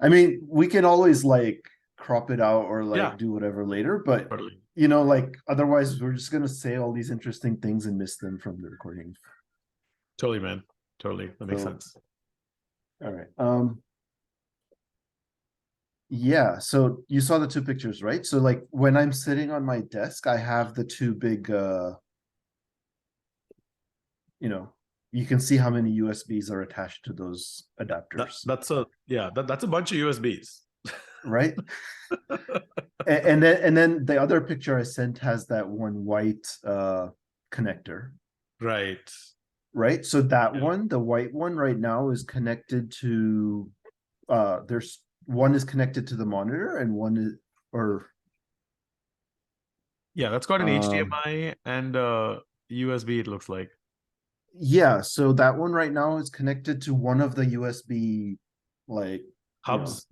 I mean, we can always like crop it out or Yeah, like do whatever later, but totally. like otherwise we're just gonna say all these interesting things and miss them from the recording. Totally, man. Totally. That makes So, sense. all right. Yeah, so you saw the two pictures, right? So like when I'm sitting on my desk, I have the two big you know, you can see how many USBs are attached to those adapters, That's a bunch of USBs. right? And then the other picture I sent has that one white connector, Right. right? So that Yeah. one, the white one right now is connected to there's one is connected to the monitor and one is or Yeah, that's got an um HDMI and USB, it looks like. yeah, so that one right now is connected to one of the USB like you know Hubs.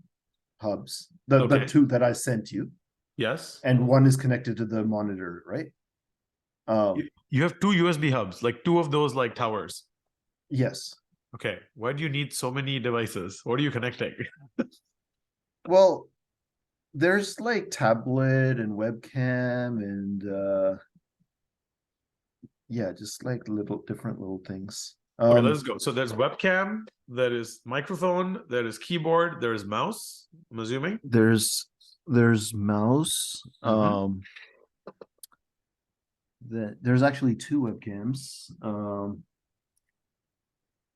hubs. The Okay. two that I sent you, Yes. and one is connected to the monitor, right? You, Um you have two USB hubs, like two of those like towers. yes. Okay. Why do you need so many devices? What are you connecting? Well, there's like tablet and webcam and yeah, just like little different little things. Okay, let's go. So there's webcam, there is microphone, there is keyboard, there is mouse, I'm assuming. There's mouse. Mm-hmm. There's actually two webcams.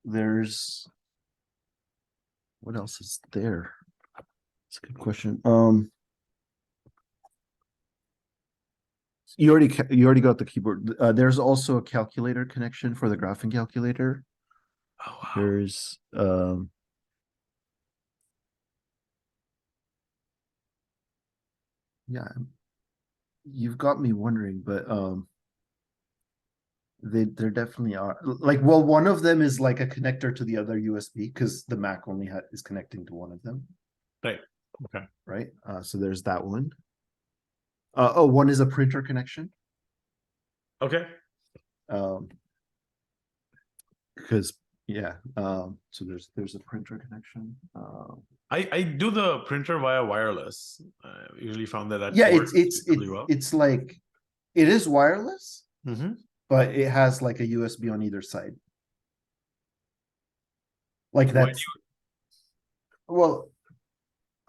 There's what else is there? It's a good question. You already got the keyboard. There's also a calculator connection for the graphing calculator. Oh, wow. There's yeah, you've got me wondering, but there definitely are like, well, one of them is like a connector to the other USB because the Mac only is connecting to one of them, Right. Okay. right? So there's that one. Oh, one is a printer connection. Okay. Um, because yeah, so there's a printer connection. I do the printer via wireless. I usually found that that Yeah, works reasonably well. it's like it is wireless, Mm-hmm. but it has like a USB on either side. Like Why do that's well,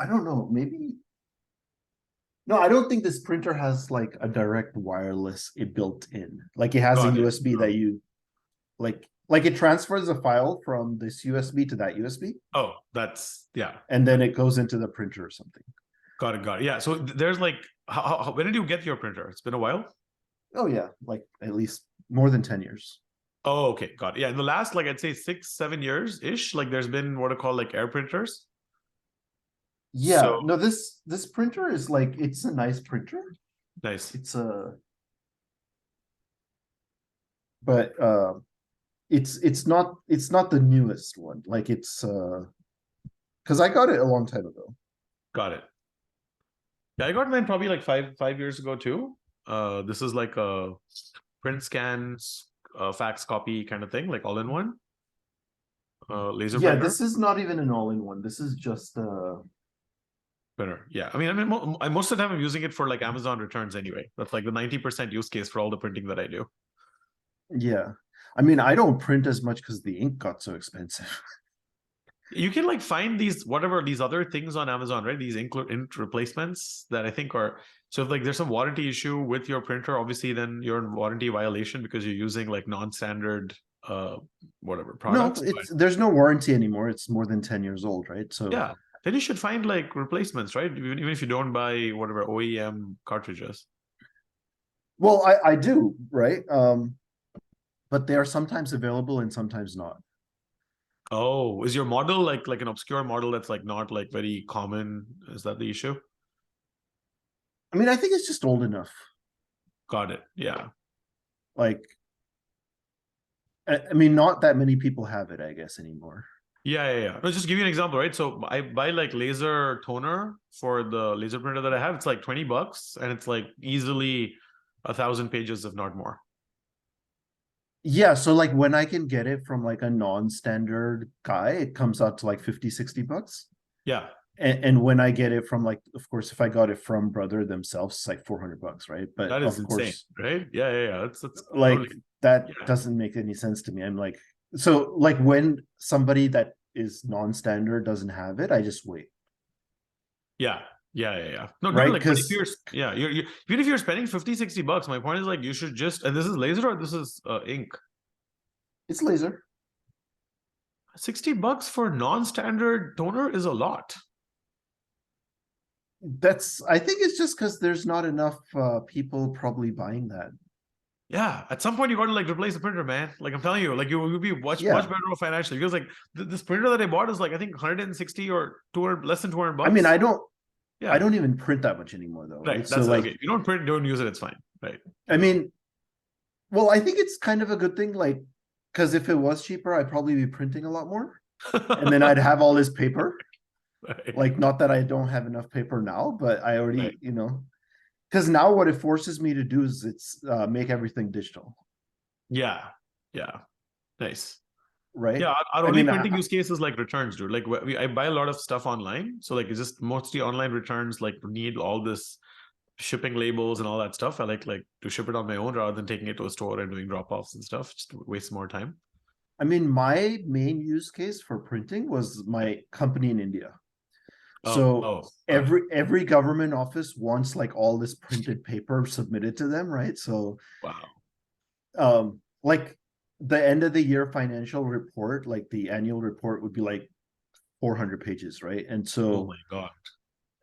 I don't know, maybe no, I don't think this printer has like a direct wireless it built in. Like it has a got it? USB that you like it transfers a file from this USB to that USB, Oh, that's yeah. and then it goes into the printer or something. Got it. Got it. Yeah. So there's like, when did you get your printer? It's been a while. Oh yeah, like at least more than 10 years. Oh, okay. Got it. Yeah. In the last, like, I'd say 6, 7 years ish, like, there's been what are called like air printers. Yeah, So no, this printer is like it's a nice printer. nice. It's a but it's not the newest one. Like it's because I got it a long time ago. Got it. Yeah. I got mine probably like five years ago too. This is like a print scans, fax copy kind of thing, like all in one. Laser Yeah, printer. this is not even an all-in-one. This is just Printer. Yeah. I mean, most of the time I'm using it for like Amazon returns anyway. That's like the 90% use case for all the printing that I do. yeah. I mean, I don't print as much because the ink got so expensive. You can like find these whatever these other things on Amazon, right? These ink replacements that I think are so if like there's some warranty issue with your printer, obviously then you're in warranty violation because you're using like non-standard whatever No, products. But it's there's no warranty anymore. It's more than 10 years old, right? So yeah, then you should find like replacements, right? Even if you don't buy whatever OEM cartridges. well, I do, right? But they are sometimes available and sometimes not. Oh, is your model like an obscure model that's like not like very common? Is that the issue? I mean, I think it's just old enough. Got it. Yeah. Like I mean, not that many people have it, I guess, anymore. Yeah. Let's just give you an example, right? So I buy like laser toner for the laser printer that I have. It's like $20 and it's like easily 1,000 pages, if not more. Yeah, so like when I can get it from like a non-standard guy, it comes out to like 50, $60. Yeah. and when I get it from, like, of course, if I got it from Brother themselves, it's like $400, right? But That is of insane, course, right? Yeah. That's like, totally, that yeah. doesn't make any sense to me. I'm like, so like when somebody that is non-standard doesn't have it, I just wait, Yeah. Yeah. No, dude, right? like, but if Because you're, yeah, even if you're spending 50, $60, my point is like, you should just, and this is laser or this is ink? it's laser. 60 bucks for non-standard toner is a lot. That's, I think it's just because there's not enough people probably buying that. Yeah, at some point you got to like replace the printer, man. Like I'm telling you, like you'll be much Yeah, better off financially because like this printer that I bought is like I think 160 or 200, less than 200 I mean, bucks. I Yeah, don't even print that much anymore though, right? right. So That's like, okay. If you don't print, don't use it. It's fine, right? I mean, well, I think it's kind of a good thing, like, because if it was cheaper, I'd probably be printing a lot more, and then I'd have all this paper. Right, Like, not that I don't have enough paper now, but I right. already, because now what it forces me to do is it's make everything digital, Yeah, yeah. Nice. right? Yeah, our I only mean, printing use case is like returns, dude. Like I buy a lot of stuff online, so like it's just mostly online returns. Like need all this shipping labels and all that stuff. I like to ship it on my own rather than taking it to a store and doing drop offs and stuff. Just to waste more time. I mean, my main use case for printing was my company in India. So Okay. every government office wants like all this printed paper submitted to them, right? So Wow. like the end of the year financial report, like the annual report would be like 400 pages, right? And Oh so my God.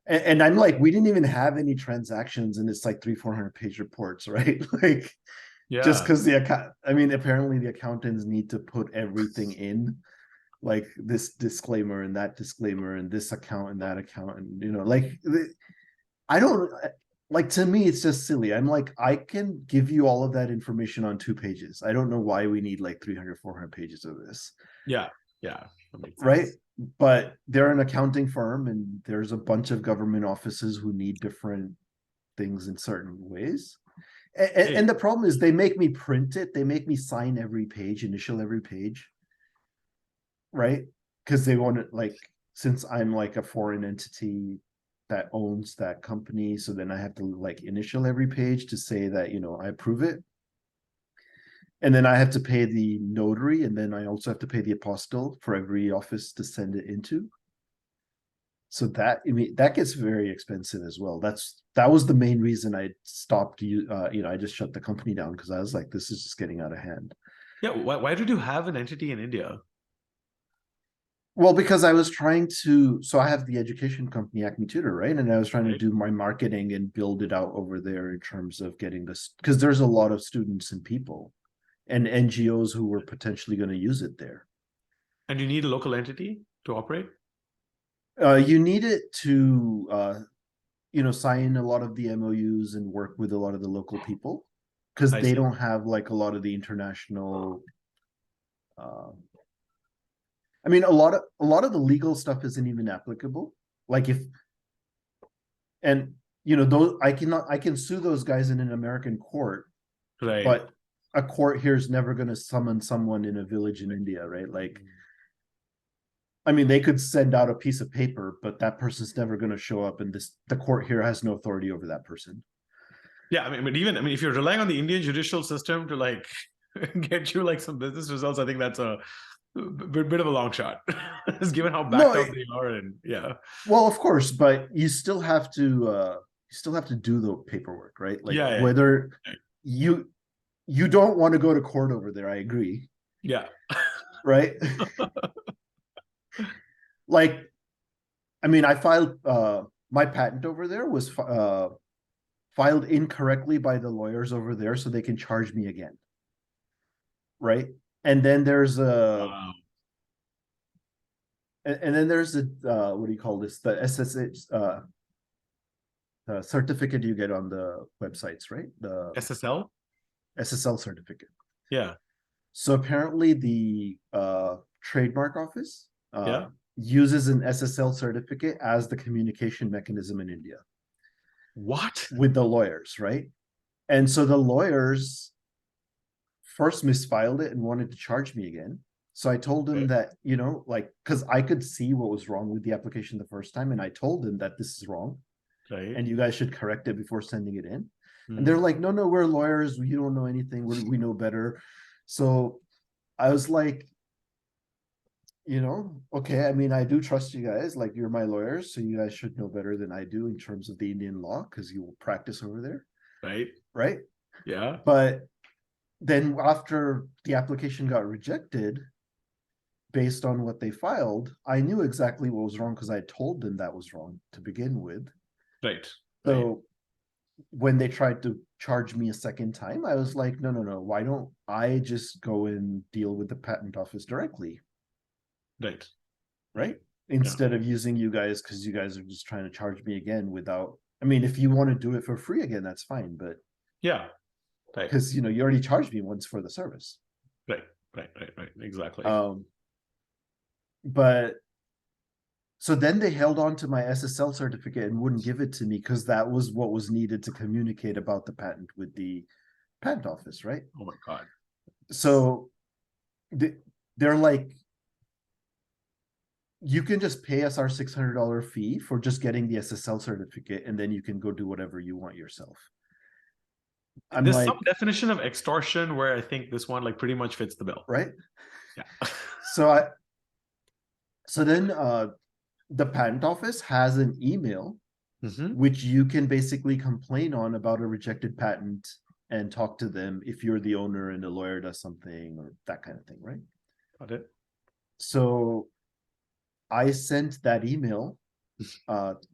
and I'm like, we didn't even have any transactions, and it's like 300-400 page reports, right? Like, just Yeah. because the account, I mean, apparently the accountants need to put everything in, like this disclaimer and that disclaimer and this account and that account, and like, I don't, like, to me it's just silly. I'm like, I can give you all of that information on 2 pages. I don't know why we need like 300-400 pages of this, Yeah. Yeah. That makes right? sense. But they're an accounting firm, and there's a bunch of government offices who need different things in certain ways. And Hey, the problem is they make me print it. They make me sign every page, initial every page, right? Because they want it, like, since I'm like a foreign entity that owns that company, so then I have to like initial every page to say that I approve it. And then I have to pay the notary, and then I also have to pay the apostille for every office to send it into. So that, I mean, that gets very expensive as well. That was the main reason I stopped. I just shut the company down because I was like, this is just getting out of hand. yeah. Why did you have an entity in India? Well, because I was trying to, so I have the education company Acme Tutor, right? And I was trying to Right. do my marketing and build it out over there in terms of getting this, because there's a lot of students and people and NGOs who were potentially going to use it there. And you need a local entity to operate? You need it to, sign a lot of the MOUs and work with a lot of the local people, because I they see. don't have like a lot of the international. Uh, I mean, a lot of the legal stuff isn't even applicable. Like, if and those, I can sue those guys in an American court, Right. but a court here is never going to summon someone in a village in India, right? Like, I mean, they could send out a piece of paper, but that person's never going to show up, and the court here has no authority over that person. Yeah. I mean, if you're relying on the Indian judicial system to like get you like some business results, I think that's a bit of a long shot, just given how No, backed up they are. And yeah. well, of course, but you still have to do the paperwork, right? Like, Yeah. whether you you don't want to go to court over there, I agree, Yeah. right? Like, I mean, I filed my patent over there was filed incorrectly by the lawyers over there, so they can charge me again, right? And then there's a Wow. and then there's a what do you call this? The SSH certificate you get on the websites, right? The SSL? SSL certificate. Yeah. So apparently the trademark office Yeah. uses an SSL certificate as the communication mechanism in India What? with the lawyers, right? And so the lawyers first misfiled it and wanted to charge me again. So I told him Okay. that, like, because I could see what was wrong with the application the first time, and I told him that this is wrong Right. and you guys should correct it before sending it in. And they're Hmm. like, no, we're lawyers. We don't know anything. We know better. So I was like, okay, I mean, I do trust you guys. Like, you're my lawyers, so you guys should know better than I do in terms of the Indian law because you will practice over there. Right. Right. Yeah. But then after the application got rejected, based on what they filed, I knew exactly what was wrong because I told them that was wrong to begin with. Right. Right. So when they tried to charge me a second time, I was like, no, why don't I just go and deal with the patent office directly? Right. Right. Yeah. Instead of using you guys because you guys are just trying to charge me again without, I mean, if you want to do it for free again, that's fine. But Yeah. Right. because, you already charged me once for the service. Right. Right. Exactly. But so then they held on to my SSL certificate and wouldn't give it to me because that was what was needed to communicate about the patent with the patent office, right? Oh my God. So they're like, you can just pay us our $600 fee for just getting the SSL certificate, and then you can go do whatever you want yourself. I'm There's like, some definition of extortion where I think this one like pretty much fits the bill. right? Yeah. So then the patent office has an email which you can basically complain on about a rejected patent and talk to them if you're the owner and the lawyer does something or that kind of thing, right? Got it. So I sent that email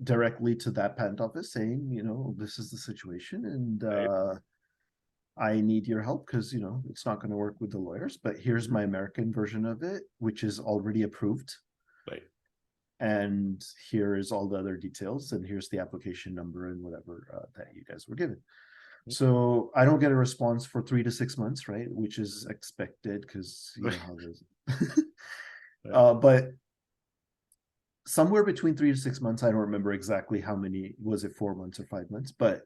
directly to that patent office saying, this is the situation and I need your help because, it's not going to work with the lawyers, but here's my American version of it, which is already approved. Right. And here is all the other details, and here's the application number and whatever that you guys were given. So I don't get a response for 3 to 6 months, right? Which is expected because you know how it is. But somewhere between 3 to 6 months, I don't remember exactly how many, was it 4 months or 5 months, but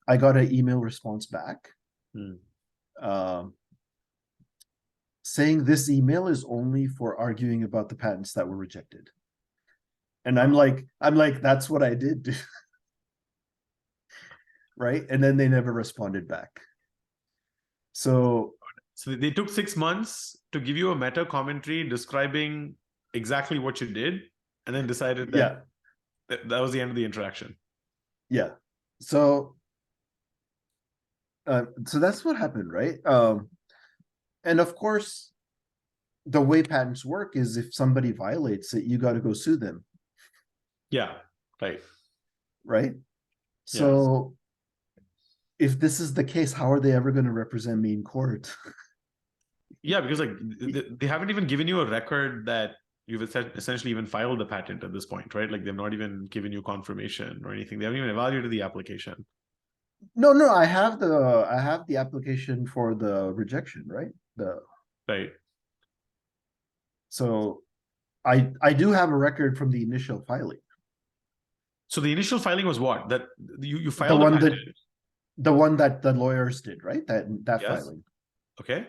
I got an email response back saying this email is only for arguing about the patents that were rejected. And I'm like, that's what I did. Right. And then they never responded back. So they took 6 months to give you a meta commentary describing exactly what you did, and then decided that that was the end of the interaction. Yeah. So that's what happened, right? And of course, the way patents work is if somebody violates it, you got to go sue them. Yeah. Right. Right. So if this is the case, how are they ever going to represent me in court? Yeah, because like they haven't even given you a record that you've essentially even filed the patent at this point, right? Like they've not even given you confirmation or anything. They haven't even evaluated the application. No, I have the application for the rejection, right? Right. So I do have a record from the initial filing. So the initial filing was what? That you filed the one that the lawyers did, right? That filing. Okay.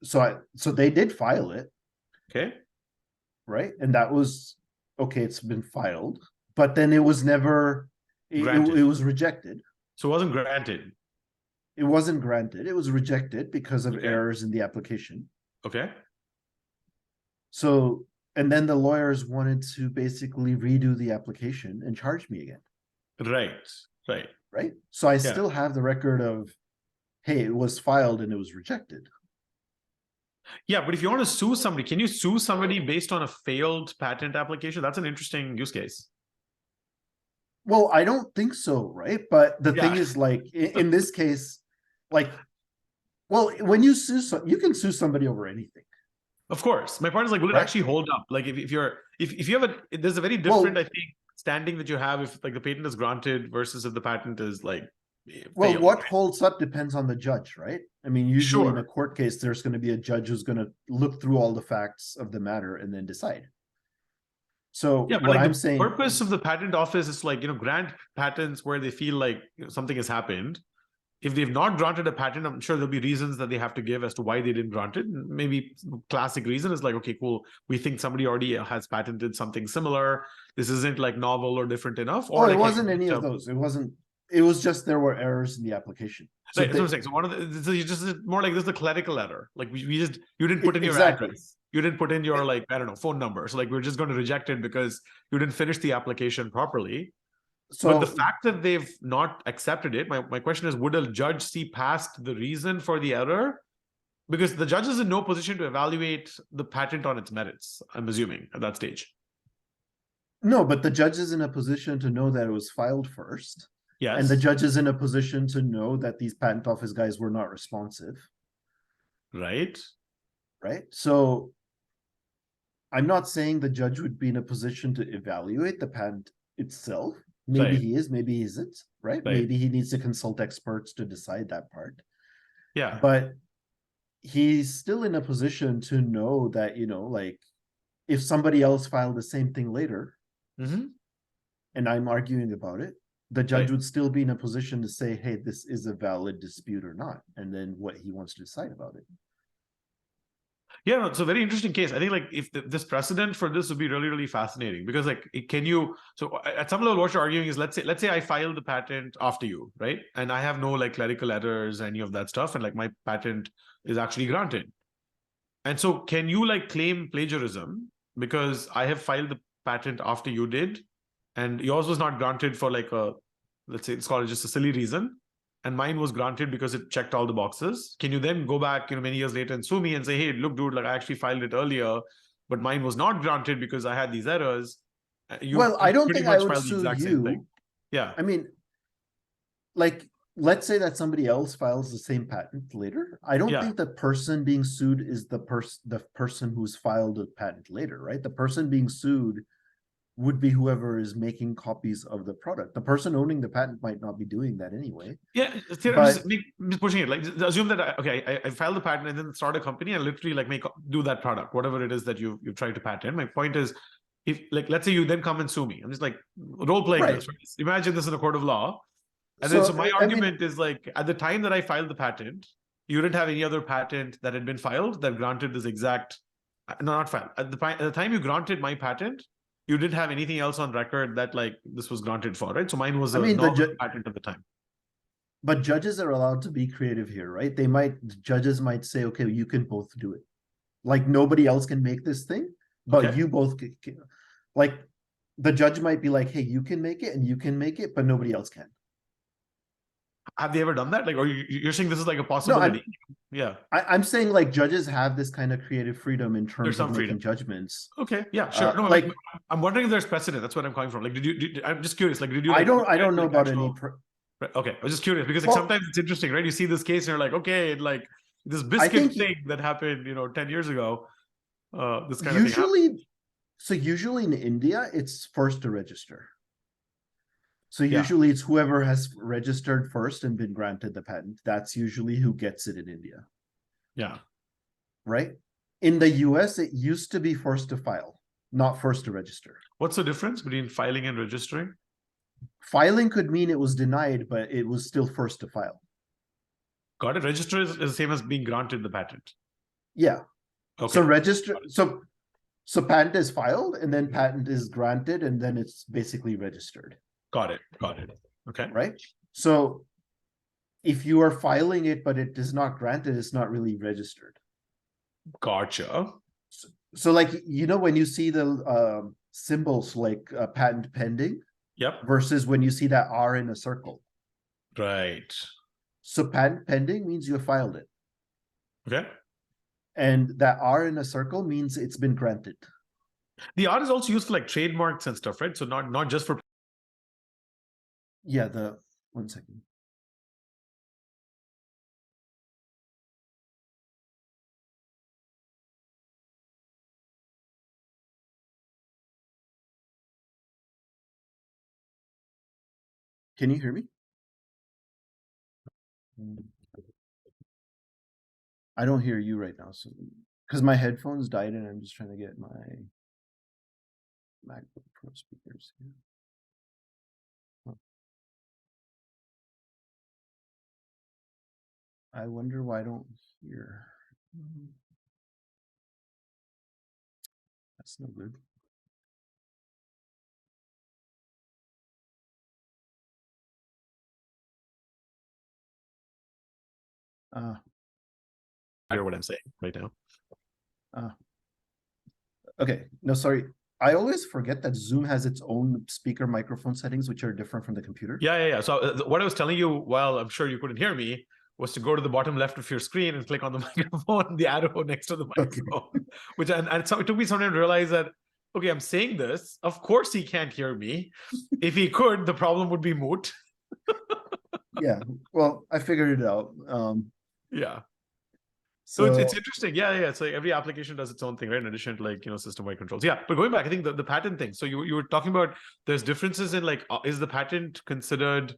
So they did file it. Okay. Right. And that was okay, it's been filed, but then it was never it was rejected. So it wasn't granted. It wasn't granted. It was rejected because of errors in the application. Okay. So, and then the lawyers wanted to basically redo the application and charge me again. Right. So I still have the record of, hey, it was filed and it was rejected. Yeah, but if you want to sue somebody, can you sue somebody based on a failed patent application? That's an interesting use case. Well, I don't think so, right? But the thing is, like, in this case, like, well, when you sue, you can sue somebody over anything. Of course. My point is, like, will it actually hold up? Like, if you have there's a very different, I think, standing that you have if like the patent is granted versus if the patent is like well, what holds up depends on the judge, right? I mean, usually in a court case, there's going to be a judge who's going to look through all the facts of the matter and then decide. So yeah, but what like I'm saying, purpose of the patent office is like, grant patents where they feel like something has happened. if they've not granted a patent, I'm sure there'll be reasons that they have to give as to why they didn't grant it. Maybe classic reason is like, okay, cool, we think somebody already has patented something similar. This isn't like novel or different enough. Oh, Or it like, wasn't any of those. It wasn't. It was just there were errors in the application. So right, that's what I'm saying. So one of the, so you just more like this is a clerical error. Like we just, you didn't put in your exactly. address. You didn't put in your like, I don't know, phone number. So like we're just going to reject it because you didn't finish the application properly. But the So fact that they've not accepted it, my question is, would a judge see past the reason for the error? Because the judge is in no position to evaluate the patent on its merits, I'm assuming, at that stage. no, but the judge is in a position to know that it was filed first. Yes. And the judge is in a position to know that these patent office guys were not responsive. Right. Right. So I'm not saying the judge would be in a position to evaluate the patent itself. Maybe Right. he is, maybe he isn't, right? Right. Maybe he needs to consult experts to decide that part. Yeah. But he's still in a position to know that, you know, like if somebody else filed the same thing later, and I'm arguing about it, the judge would still be in a position to say, hey, this is a valid dispute or not, and then what he wants to decide about it. Yeah, no, it's a very interesting case. I think like if this precedent for this would be really, really fascinating because like can you, so at some level what you're arguing is let's say I filed the patent after you, right? And I have no like clerical errors, any of that stuff, and like my patent is actually granted. And so can you like claim plagiarism because I have filed the patent after you did and yours was not granted for like a, let's say it's called just a silly reason, and mine was granted because it checked all the boxes? Can you then go back, many years later and sue me and say, hey, look, dude, like I actually filed it earlier, but mine was not granted because I had these errors? Well, I don't pretty think I much would filed the sue exact same thing. you. Yeah. I mean, like, let's say that somebody else files the same patent later. I don't think the person being sued is the person who's filed a patent later, right? The person being sued would be whoever is making copies of the product. The person owning the patent might not be doing that anyway. Yeah, but I'm just pushing it. Like, assume that I filed the patent and then start a company and literally like do that product, whatever it is that you've tried to patent. My point is, if like let's say you then come and sue me, I'm just like role playing right. this. Right? Imagine this in a court of law, and So, then so my I mean, argument is like at the time that I filed the patent, you didn't have any other patent that had been filed that granted this exact. No, not filed. At the time you granted my patent, you didn't have anything else on record that like this was granted for, right? So mine was a novel patent at the time. But judges are allowed to be creative here, right? Judges might say, okay, you can both do it. Like nobody else can make this thing, but you both can. Like the judge might be like, hey, you can make it and you can make it, but nobody else can. Have they ever done that? Like, or you're saying this is like a possibility? No, I'm saying like judges have this kind of creative freedom in terms of making judgments. Okay, yeah, sure. No, like I'm wondering if there's precedent. That's what I'm coming from. Like, I'm just curious. Like, did you? Like, I don't know about any. Okay, I was just curious because like sometimes it's interesting, right? You see this case and you're like, okay, like this biscuit thing that happened, 10 years ago. This kind of thing. Usually in India, it's first to register. So usually it's whoever has registered first and been granted the patent. That's usually who gets it in India. Yeah. Right? In the US, it used to be first to file, not first to register. What's the difference between filing and registering? Filing could mean it was denied, but it was still first to file. Got it. Register is the same as being granted the patent. Yeah. Okay. So register. So patent is filed, and then patent is granted, and then it's basically registered. Got it. Okay. Right. So if you are filing it, but it is not granted, it's not really registered. Gotcha. So like, when you see the symbols like patent pending, versus when you see that R in a circle. Right. So patent pending means you filed it. Okay. And that R in a circle means it's been granted. The R is also used for like trademarks and stuff, right? So not just for. Yeah, 1 second. Can you hear me? I don't hear you right now, so because my headphones died and I'm just trying to get my MacBook Pro speakers here. I wonder why I don't hear. That's no good. Hear what I'm saying right now. Okay, no, sorry. I always forget that Zoom has its own speaker microphone settings, which are different from the computer. Yeah. So what I was telling you, while I'm sure you couldn't hear me, was to go to the bottom left of your screen and click on the microphone, the arrow next to the microphone. Which and so it took me some time to realize that, okay, I'm saying this. Of course he can't hear me. If he could, the problem would be moot. Yeah, well, I figured it out. Yeah. So So it's interesting. Yeah. It's like every application does its own thing, right? In addition to like, system-wide controls. Yeah. But going back, I think the patent thing. So you were talking about there's differences in like, is the patent considered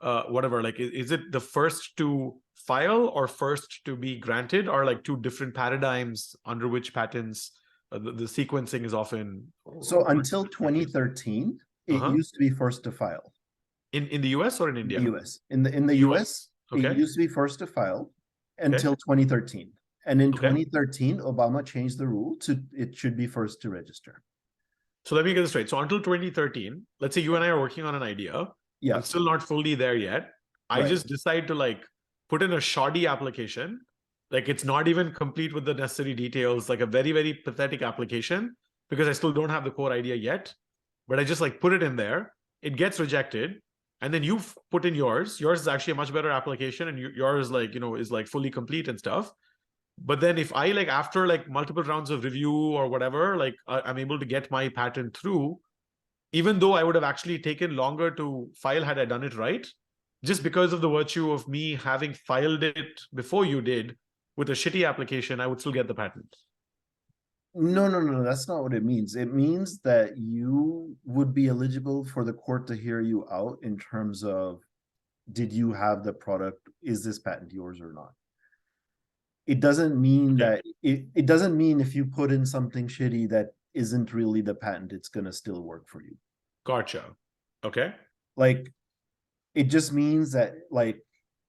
whatever? Like, is it the first to file or first to be granted, or like two different paradigms under which patents, the sequencing is often. so until 2013, it used to be first to file. In the US or in India? The US. In the US, Okay. it used to be first to file until 2013. And in 2013, Obama changed the rule to it should be first to register. So let me get this straight. So until 2013, let's say you and I are working on an idea. Yeah. I'm still not fully there yet. I just decide to like put in a shoddy application. Like it's not even complete with the necessary details, like a very, very pathetic application, because I still don't have the core idea yet. But I just like put it in there. It gets rejected. And then you put in yours. Yours is actually a much better application. And yours like, is like fully complete and stuff. But then if I like after like multiple rounds of review or whatever, like I'm able to get my patent through, even though I would have actually taken longer to file had I done it right, just because of the virtue of me having filed it before you did with a shitty application, I would still get the patent. No, that's not what it means. It means that you would be eligible for the court to hear you out in terms of, did you have the product? Is this patent yours or not? It doesn't mean that it doesn't mean if you put in something shitty that isn't really the patent, it's going to still work for you. Gotcha. Okay. Like, it just means that, like,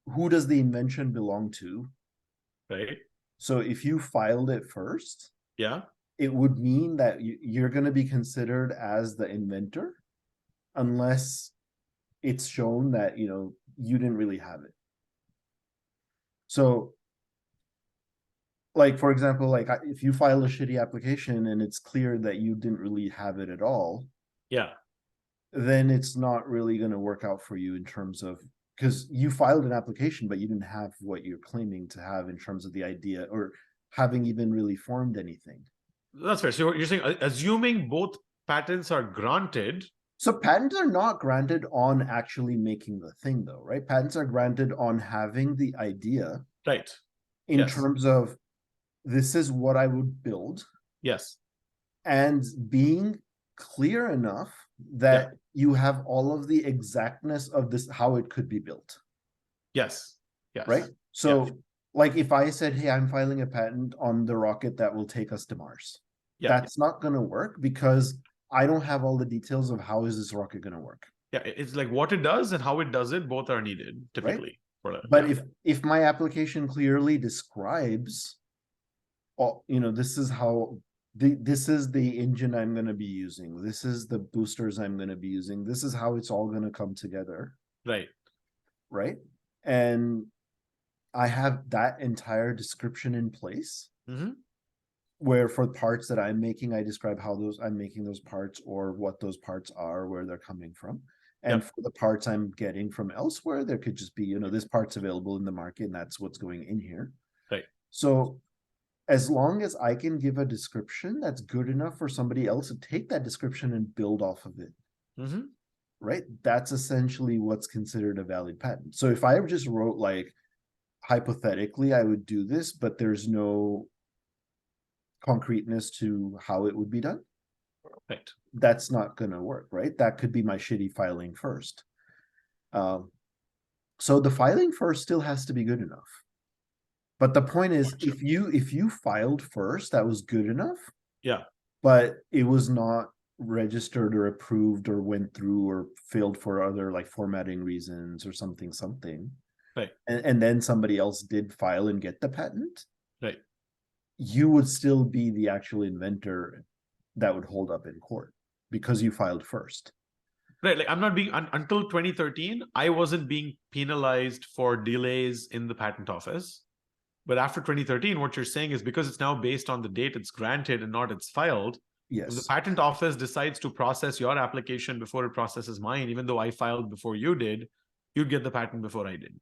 who does the invention belong to? Right. So if you filed it first, yeah, it would mean that you're going to be considered as the inventor unless it's shown that, you didn't really have it. So, like, for example, like if you file a shitty application and it's clear that you didn't really have it at all, then it's not really going to work out for you in terms of, because you filed an application, but you didn't have what you're claiming to have in terms of the idea or having even really formed anything. That's fair. So you're saying, assuming both patents are granted. So patents are not granted on actually making the thing, though, right? Patents are granted on having the idea. Right. In terms of, this is what I would build. Yes. And being clear enough that you have all of the exactness of this, how it could be built. Yes. Right? So like if I said, hey, I'm filing a patent on the rocket that will take us to Mars, that's not going to work because I don't have all the details of how is this rocket going to work. Yeah, it's like what it does and how it does it, both are needed typically. Right? But if my application clearly describes, this is how this is the engine I'm going to be using, this is the boosters I'm going to be using, this is how it's all going to come together. Right. And I have that entire description in place, where for parts that I'm making, I describe how I'm making those parts or what those parts are, where they're coming from. And for the parts I'm getting from elsewhere, there could just be, this part's available in the market and that's what's going in here. Right. So as long as I can give a description that's good enough for somebody else to take that description and build off of it, right? That's essentially what's considered a valid patent. So if I just wrote like, hypothetically, I would do this, but there's no concreteness to how it would be done. Right. That's not going to work, right? That could be my shitty filing first. So the filing first still has to be good enough. But the point is, if you filed first, that was good enough. Yeah. But it was not registered or approved or went through or failed for other like formatting reasons or something. Right. and then somebody else did file and get the patent, Right. you would still be the actual inventor that would hold up in court because you filed first. Right. Like I'm not being until 2013, I wasn't being penalized for delays in the patent office. But after 2013, what you're saying is because it's now based on the date it's granted and not it's filed. If the Yes. patent office decides to process your application before it processes mine, even though I filed before you did, you'd get the patent before I did.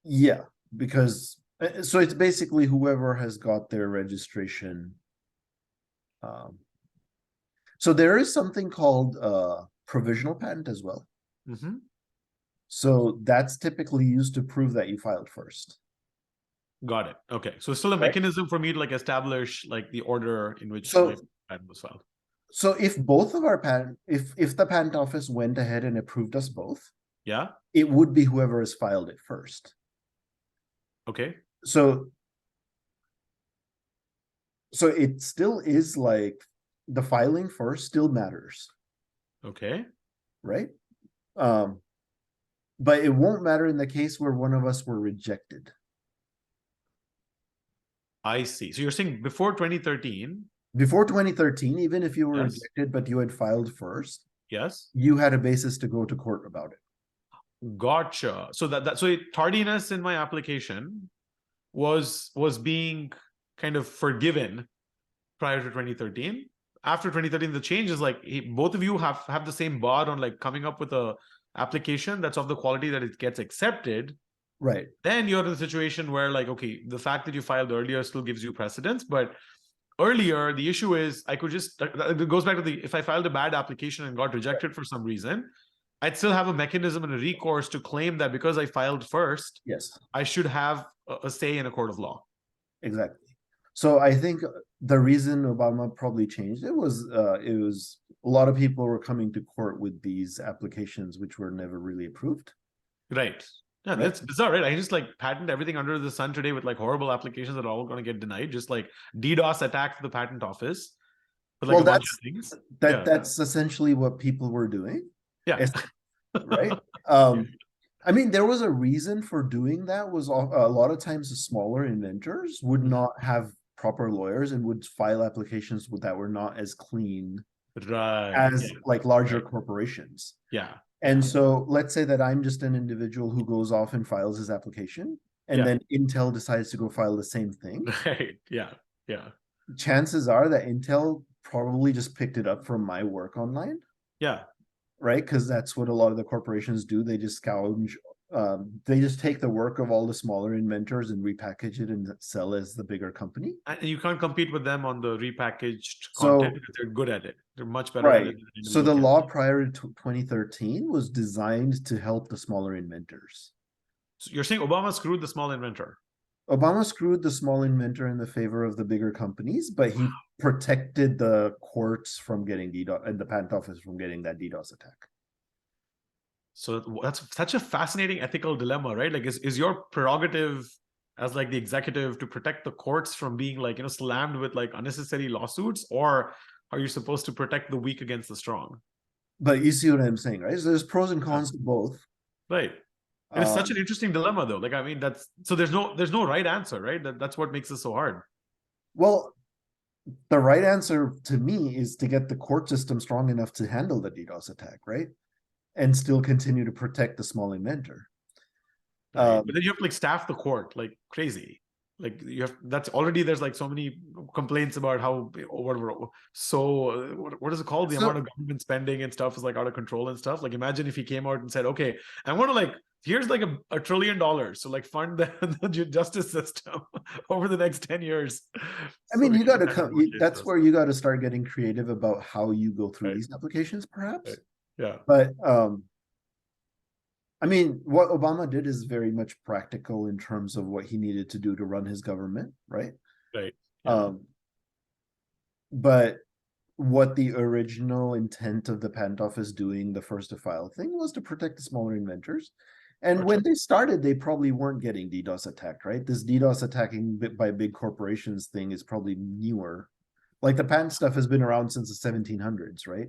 Yeah, because so it's basically whoever has got their registration. So there is something called provisional patent as well. Mm-hmm. So that's typically used to prove that you filed first. Got it. Okay. So still a Right. mechanism for me to like establish like the order in which So my patent was filed. so if both of our patent, if the patent office went ahead and approved us both, Yeah. it would be whoever has filed it first. Okay. So it still is like the filing first still matters, Okay. right? But it won't matter in the case where one of us were rejected. I see. So you're saying before 2013, Before 2013, even if you were yes, rejected, but you had filed first, yes, you had a basis to go to court about it. gotcha. So so tardiness in my application was being kind of forgiven prior to 2013. After 2013, the change is like both of you have the same bar on like coming up with a application that's of the quality that it gets accepted. Right. Then you're in a situation where like, okay, the fact that you filed earlier still gives you precedence, but earlier the issue is I could just, it goes back to the, if I filed a bad application and got rejected for some reason, I'd still have a mechanism and a recourse to claim that because I filed first, Yes, I should have a say in a court of law. exactly. So I think the reason Obama probably changed it was a lot of people were coming to court with these applications which were never really approved. Right. Yeah, Right. that's bizarre, right? I just like patent everything under the sun today with like horrible applications that are all going to get denied. Just like DDoS attacked the patent office with like Well, a bunch of things. Yeah. that's essentially what people were doing. Yeah. Right. I mean, there was a reason for doing that. Was a lot of times the smaller inventors would not have proper lawyers and would file applications that were not as clean Right. as Yeah. like larger Right. corporations. Yeah. And Yeah. so let's say that I'm just an individual who goes off and files his application, and Yeah. then Intel decides to go file the same thing. Right. Yeah. Yeah. Chances are that Intel probably just picked it up from my work online. Yeah. Right? Because that's what a lot of the corporations do. They just scavenge, they just take the work of all the smaller inventors and repackage it and sell as the bigger company. And you can't compete with them on the repackaged content So, because they're good at it. They're much better at right. it than an So individual the can law be. prior to 2013 was designed to help the smaller inventors. So you're saying Obama screwed the small inventor. Obama screwed the small inventor in the favor of the bigger companies, but he protected the courts from getting DDoS and the patent office from getting that DDoS attack. So that's such a fascinating ethical dilemma, right? Like, is your prerogative as like the executive to protect the courts from being like, you know, slammed with like unnecessary lawsuits, or are you supposed to protect the weak against the strong? But you see what I'm saying, right? So there's pros and cons to both. Right. And it's such an interesting dilemma though. Like, I mean, that's so there's no right answer, right? That's what makes it so hard. Well, the right answer to me is to get the court system strong enough to handle the DDoS attack, right? And still continue to protect the small inventor. Right. But then you have to like staff the court like crazy. Like you have that's already there's like so many complaints about how whatever. So what is it called? The amount of government spending and stuff is like out of control and stuff. Like imagine if he came out and said, okay, I want to like here's like $1 trillion. So like fund the justice system over the next 10 years. I mean, So you got to come. That's cases. where you got to start getting creative about how you go through Right. these applications, perhaps. Right. Yeah. But I mean, what Obama did is very much practical in terms of what he needed to do to run his government, right? Right. Yeah. But what the original intent of the patent office doing the first to file thing was to protect the smaller inventors. And Gotcha. when they started, they probably weren't getting DDoS attacked, right? This DDoS attacking by big corporations thing is probably newer. Like the patent stuff has been around since the 1700s, right?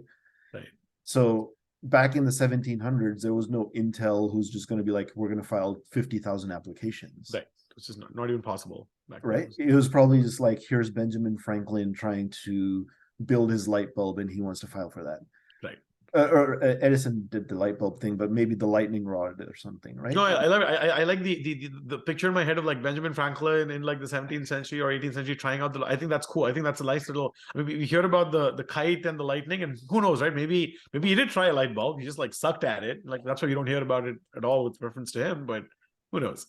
Right. So back in the 1700s, there was no Intel who's just going to be like, we're going to file 50,000 applications. Right. It's just not even possible back Right. then. It was probably just like, here's Benjamin Franklin trying to build his light bulb and he wants to file for that. Right. Or Edison did the light bulb thing, but maybe the lightning rod or something, right? No, I love it. I like the picture in my head of like Benjamin Franklin in like the 17th century or 18th century trying out the. I think that's cool. I think that's a nice little. I mean, we hear about the kite and the lightning, and who knows, right? Maybe he did try a light bulb. He just like sucked at it. Like that's why you don't hear about it at all with reference to him. But who knows?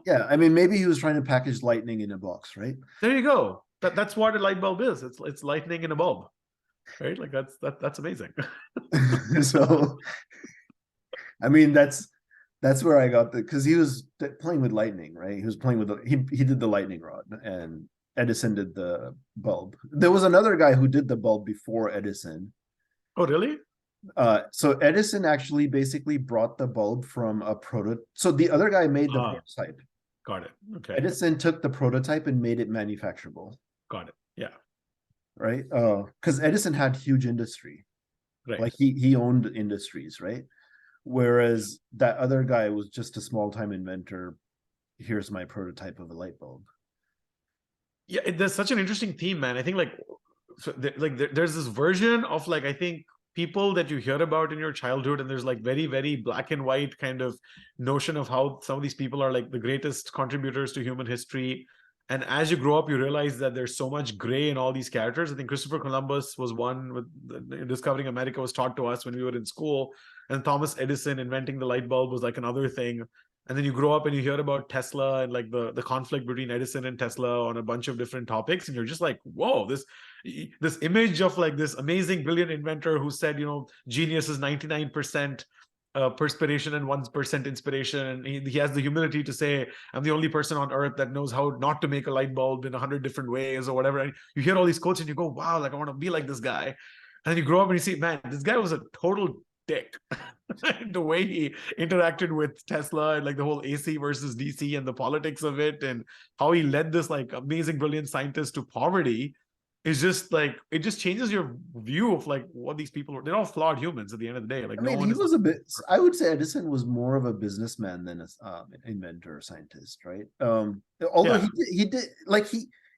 Yeah, I mean, maybe he was trying to package lightning in a box, right? There you go. That's what a light bulb is. It's lightning in a bulb, right? Like that's amazing. So, I mean, that's where I got the, because he was playing with lightning, right? He was playing with he did the lightning rod, and Edison did the bulb. There was another guy who did the bulb before Edison. Oh, really? So Edison actually basically brought the bulb from a prototype. So the other guy made the prototype. Got it. Okay. Edison took the prototype and made it manufacturable. Got it. Yeah. Right. Because Edison had huge industry. Right. Like he owned industries, right? Whereas that other guy was just a small-time inventor. Here's my prototype of a light bulb. Yeah, there's such an interesting theme, man. I think there's this version of like, I think people that you hear about in your childhood, and there's like very, very black and white kind of notion of how some of these people are like the greatest contributors to human history. And as you grow up, you realize that there's so much gray in all these characters. I think Christopher Columbus was one, with discovering America was taught to us when we were in school. And Thomas Edison inventing the light bulb was like another thing. And then you grow up and you hear about Tesla and like the conflict between Edison and Tesla on a bunch of different topics. And you're just like, whoa, this image of like this amazing, brilliant inventor who said, genius is 99% perspiration and 1% inspiration. And he has the humility to say, I'm the only person on earth that knows how not to make a light bulb in 100 different ways or whatever. And you hear all these quotes and you go, wow, like I want to be like this guy. And then you grow up and you see, man, this guy was a total dick. The way he interacted with Tesla and like the whole AC versus DC and the politics of it, and how he led this like amazing, brilliant scientist to poverty is just like, it just changes your view of like what these people are. They're all flawed humans at the end of the day. Like, I mean, he was a bit, I would say Edison was more of a businessman than an inventor or scientist, right? Although he did like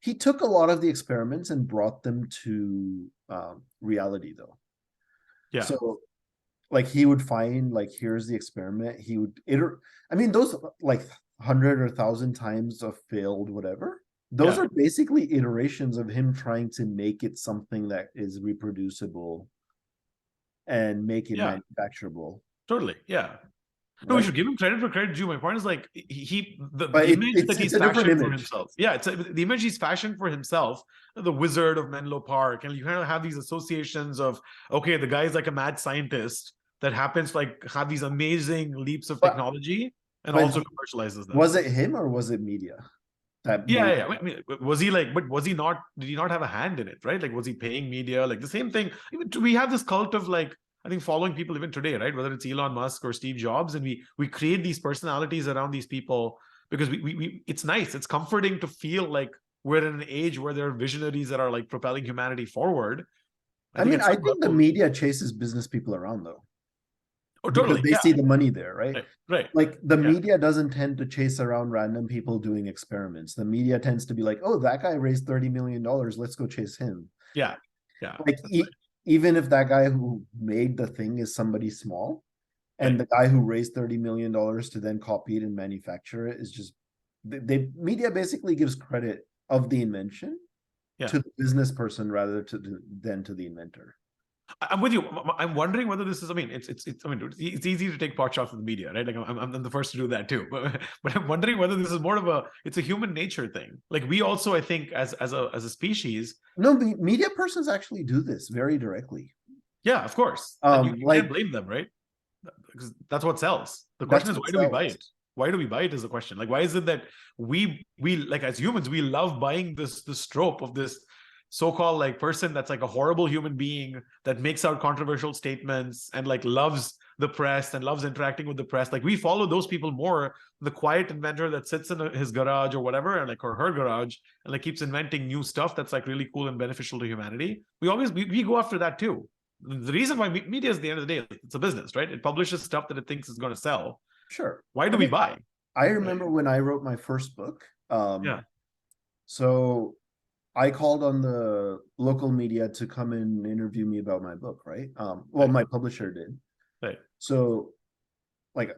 he took a lot of the experiments and brought them to reality though. Yeah. So like he would find like, here's the experiment. He would I mean, those like 100 or 1,000 times of failed whatever, those are basically iterations of him trying to make it something that is reproducible and make it manufacturable. Totally. Yeah. No, we should give him credit for credit due. My point is like the image that he's fashioned for himself. Yeah, it's the image he's fashioned for himself, the Wizard of Menlo Park, and you kind of have these associations of, okay, the guy's like a mad scientist that happens to like have these amazing leaps of technology and also commercializes them. Was it him or was it media? I mean, was he like? But was he not? Did he not have a hand in it? Right? Like, was he paying media? Like the same thing. We have this cult of like, I think, following people even today, right? Whether it's Elon Musk or Steve Jobs, and we create these personalities around these people because we it's nice, it's comforting to feel like we're in an age where there are visionaries that are like propelling humanity forward. I think the media chases business people around though. Oh, totally. Because they see the money there, right? Right. Like the media doesn't tend to chase around random people doing experiments. The media tends to be like, oh, that guy raised $30 million. Let's go chase him. Yeah. Like even if that guy who made the thing is somebody small, and the guy who raised $30 million to then copy it and manufacture it is just, the media basically gives credit of the invention to the business person rather than to the inventor. I'm with you. I'm wondering whether this is. I mean, it's easy to take pot shots with the media, right? Like I'm the first to do that too. But I'm wondering whether this is more of it's a human nature thing. Like we also, I think, as a species. No, the media persons actually do this very directly. Yeah, of course. You can't blame them, right? Because that's what sells. The question is, why do we buy it? Why do we buy it is the question. Like, why is it that we like as humans we love buying this trope of this so-called like person that's like a horrible human being that makes out controversial statements and like loves the press and loves interacting with the press. Like we follow those people more, the quiet inventor that sits in his garage or whatever, and like or her garage, and like keeps inventing new stuff that's like really cool and beneficial to humanity. We go after that too. the reason why media is, at the end of the day, it's a business, right? It publishes stuff that it thinks is going to sell. Sure. Why do we buy? I remember when I wrote my first book. Yeah. So I called on the local media to come and interview me about my book, right? Well, my publisher did. Right. So, like,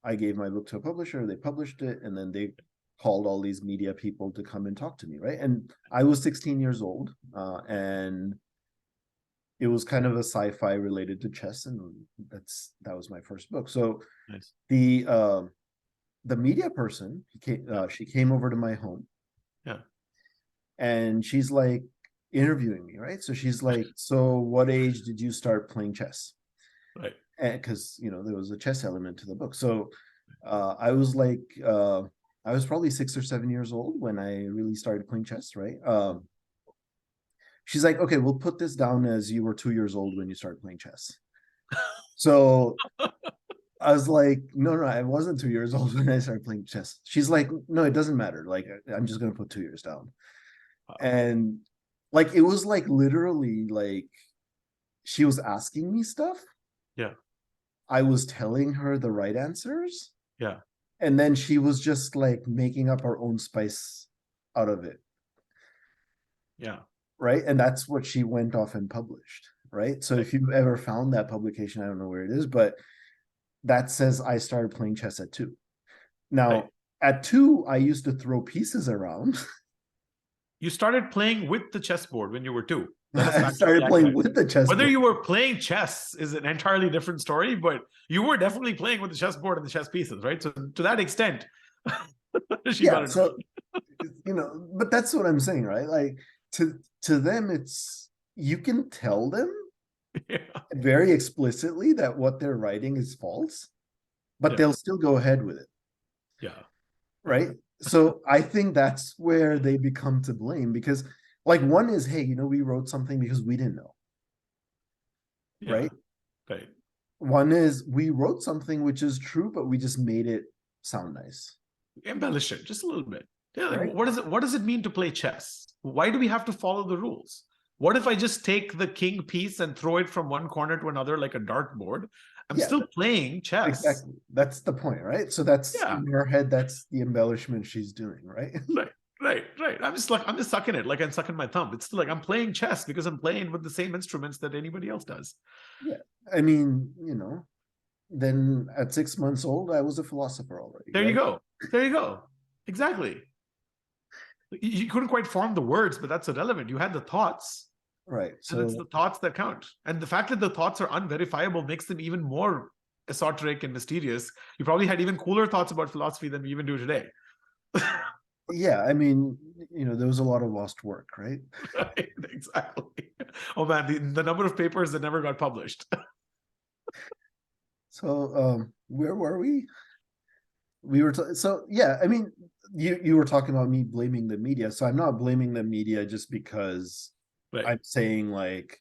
I gave my book to a publisher, they published it, and then they called all these media people to come and talk to me, right? And I was 16 years old, and it was kind of a sci-fi related to chess, and that was my first book. So Nice. the media person, she came over to my home. Yeah. And she's like interviewing me, right? So she's like, so what age did you start playing chess? Right. And because there was a chess element to the book. So I was like, I was probably 6 or 7 years old when I really started playing chess, right? She's like, okay, we'll put this down as you were 2 years old when you started playing chess. So I was like, no, I wasn't 2 years old when I started playing chess. She's like, no, it doesn't matter. Like, I'm just gonna put 2 years down. And like, it was like literally like she was asking me stuff. Yeah. I was telling her the right answers. Yeah. And then she was just like making up her own spice out of it. Yeah. Right. And that's what she went off and published. Right. So if you've ever found that publication, I don't know where it is, but that says I started playing chess at 2. Now, at 2, I used to throw pieces around. You started playing with the chessboard when you were 2. I started playing with the chessboard. Whether you were playing chess is an entirely different story, but you were definitely playing with the chessboard and the chess pieces, right? So to that extent, she got it. So but that's what I'm saying, right? Like to them, it's, you can tell them very explicitly that what they're writing is false, but they'll still go ahead with it. Yeah. Right. So I think that's where they become to blame, because like, one is, hey, we wrote something because we didn't know. Yeah. Right. Right. One is we wrote something which is true, but we just made it sound nice. Embellish it just a little bit. Yeah. Like, Right? what does it mean to play chess? Why do we have to follow the rules? What if I just take the king piece and throw it from one corner to another like a dartboard? I'm still playing chess. Exactly. That's the point, right? So that's in her head, that's the embellishment she's doing, right? Right. I'm just sucking it, like I'm sucking my thumb. It's still like I'm playing chess because I'm playing with the same instruments that anybody else does. Yeah. I mean, then at 6 months old, I was a philosopher already. There you go. There you go. Exactly. You couldn't quite form the words, but that's irrelevant. You had the thoughts. Right. So it's the thoughts that count. And the fact that the thoughts are unverifiable makes them even more esoteric and mysterious. You probably had even cooler thoughts about philosophy than we even do today. Yeah, I mean, there was a lot of lost work, right? Right, exactly. Oh man, the number of papers that never got published. So, where were we? We were so yeah. I mean, you were talking about me blaming the media, so I'm not blaming the media just because I'm saying like,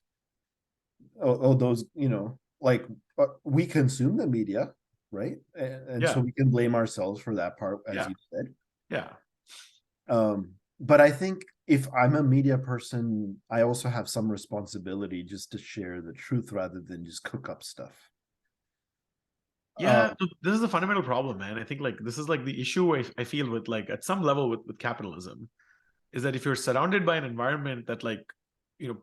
oh, those, like, we consume the media, right? And so we can blame ourselves for that part, as you said. Yeah. But I think if I'm a media person, I also have some responsibility just to share the truth rather than just cook up stuff. Yeah, this is the fundamental problem, man. I think like this is like the issue I feel with, like, at some level with capitalism, is that if you're surrounded by an environment that, like, there's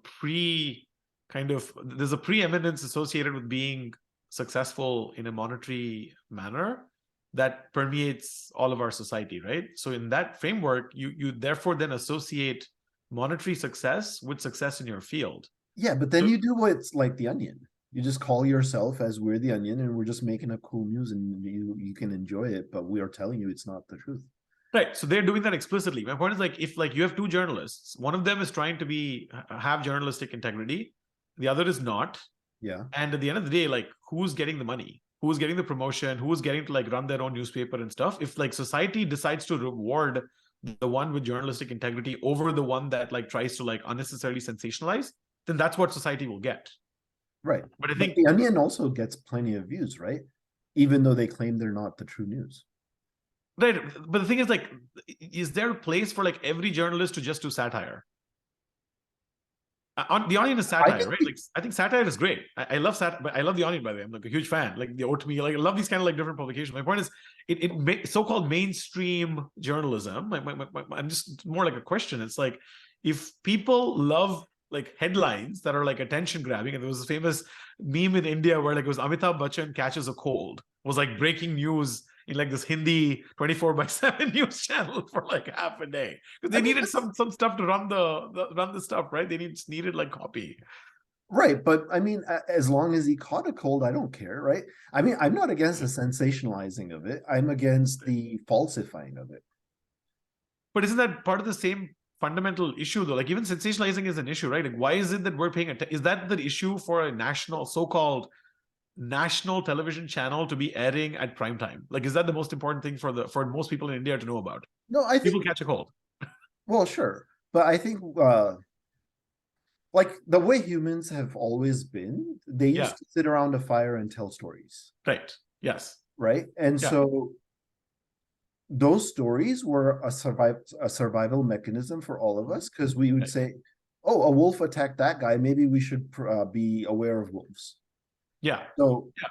a preeminence associated with being successful in a monetary manner that permeates all of our society, right? So in that framework, you therefore then associate monetary success with success in your field. Yeah, but then you do what's like The Onion. You just call yourself as we're The Onion and we're just making up cool news and you can enjoy it, but we are telling you it's not the truth. Right. So they're doing that explicitly. My point is, like, if like you have 2 journalists, one of them is trying to have journalistic integrity, the other is not. Yeah. And at the end of the day, like, who's getting the money? Who's getting the promotion? Who's getting to like run their own newspaper and stuff? If like society decides to reward the one with journalistic integrity over the one that like tries to like unnecessarily sensationalize, then that's what society will get. Right. But I think The Onion also gets plenty of views, right? Even though they claim they're not the true news. Right. But the thing is, like, is there a place for like every journalist to just do satire? On The Onion is I satire, think right? Like I think satire is great. I love satire, but I love The Onion, by the way. I'm like a huge fan. Like the Oatmeal, like I love these kind of like different publications. My point is, so-called mainstream journalism. I'm just more like a question. It's like if people love like headlines that are like attention grabbing, and there was a famous meme in India where like it was Amitabh Bachchan catches a cold, was like breaking news in like this Hindi 24/7 news channel for like half a day because I they mean needed some stuff to run the stuff, right? They needed like copy. right, but I mean, as long as he caught a cold, I don't care, right? I mean, I'm not against the sensationalizing of it. I'm against the falsifying of it. But isn't that part of the same fundamental issue though? Like even sensationalizing is an issue, right? Like why is it that we're paying attention? Is that the issue for a national, so-called national television channel to be airing at prime time? Like is that the most important thing for most people in India to know about? No, I People think, catch a cold. well, sure, but I think like the way humans have always been, they Yeah. used to sit around a fire and tell stories, Right. Yes. right? And Yeah. so those stories were a survival mechanism for all of us because we would Right. say, "Oh, a wolf attacked that guy. Maybe we should be aware of wolves." Yeah. So, Yeah.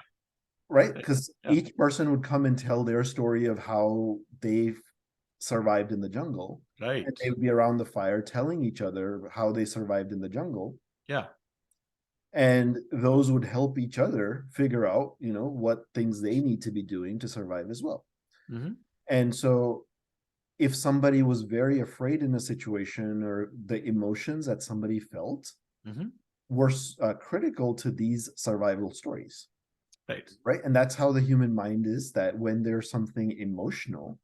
right, Right. because Yeah. each person would come and tell their story of how they've survived in the jungle, and Right. they would be around the fire telling each other how they survived in the jungle, Yeah. and those would help each other figure out, what things they need to be doing to survive as well. Mm-hmm. And so if somebody was very afraid in a situation or the emotions that somebody felt Mm-hmm. were critical to these survival stories, Right. right? And that's how the human mind is, that when there's something emotional,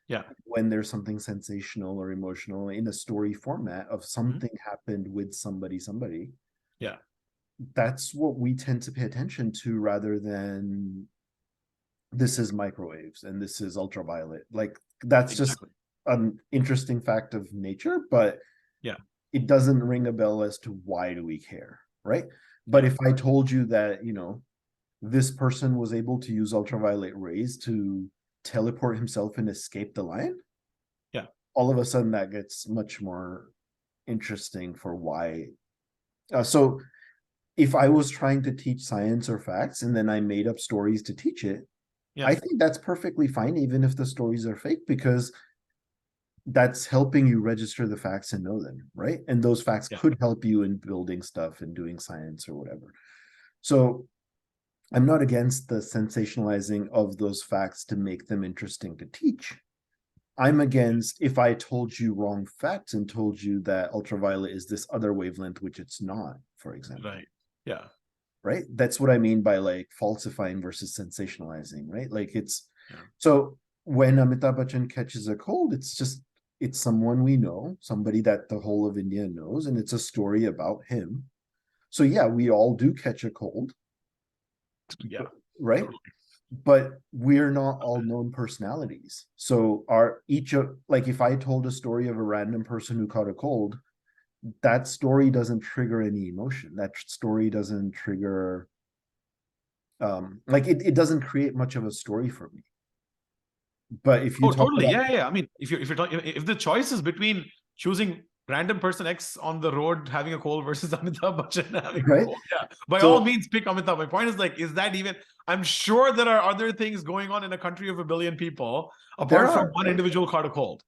Yeah. when there's something sensational or emotional in a story format of Mm-hmm. something happened with somebody, Yeah. that's what we tend to pay attention to rather than this is microwaves and this is ultraviolet. Like that's just Exactly. an interesting fact of nature, but Yeah. it doesn't ring a bell as to why do we care, right? But Yeah. if I told you that, this person was able to use ultraviolet rays to teleport himself and escape the lion, Yeah. all of a sudden that gets much more interesting for why. So if I was trying to teach science or facts and then I made up stories to teach it, Yeah. I think that's perfectly fine, even if the stories are fake, because that's helping you register the facts and know them, right? And those facts Yeah. could help you in building stuff and doing science or whatever. So I'm not against the sensationalizing of those facts to make them interesting to teach. I'm against if I told you wrong facts and told you that ultraviolet is this other wavelength, which it's not, for example. Right. Yeah. Right? That's what I mean by like falsifying versus sensationalizing, right? Like Yeah. so when Amitabh Bachchan catches a cold, it's someone we know, somebody that the whole of India knows, and it's a story about him. So yeah, we all do catch a cold, Yeah. right? Totally. But we're not all known personalities. So our each of like if I told a story of a random person who caught a cold, that story doesn't trigger any emotion. That story doesn't trigger like it doesn't create much of a story for me. But if you Oh, talk totally. about Yeah, yeah. I mean, if you're talking, if the choice is between choosing random person X on the road having a cold versus Amitabh Bachchan having a right, cold, yeah, by all so means pick Amitabh. My point is like, is that even? I'm sure there are other things going on in a country of 1 billion people there apart from are, one right, individual caught a cold.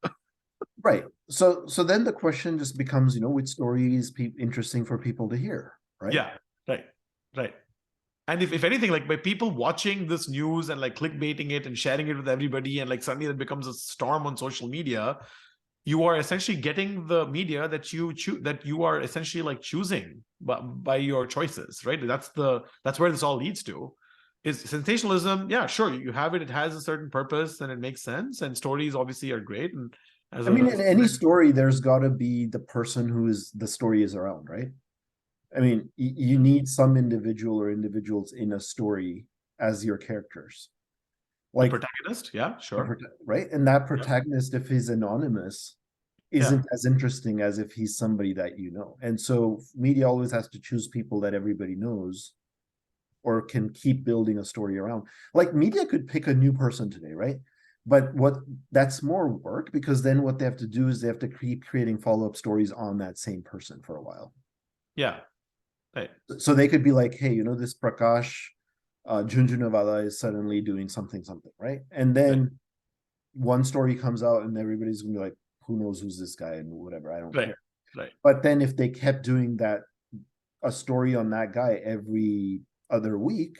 right. So then the question just becomes, which stories interesting for people to hear, right? Yeah, right, right. And if anything, like by people watching this news and like clickbaiting it and sharing it with everybody, and like suddenly that becomes a storm on social media, you are essentially getting the media that you choose, that you are essentially like choosing by your choices, right? That's where this all leads to. Is sensationalism? Yeah, sure, you have it. It has a certain purpose and it makes sense. And stories obviously are great. And as I mean, a in any story, there's got to be the person who is the story is around, right? I mean, you need some individual or individuals in a story as your characters, the like protagonist, yeah, sure, right? And that yeah, protagonist, if he's anonymous, yeah, isn't as interesting as if he's somebody that you know. And so media always has to choose people that everybody knows or can keep building a story around. Like media could pick a new person today, right? But that's more work, because then what they have to do is they have to keep creating follow-up stories on that same person for a while. Yeah. Right. So they could be like, hey, this Prakash Junjunwala is suddenly doing something, right? And Right. then one story comes out and everybody's gonna be like, who knows who's this guy and whatever, I don't Right. care. Right. But then if they kept doing that, a story on that guy every other week,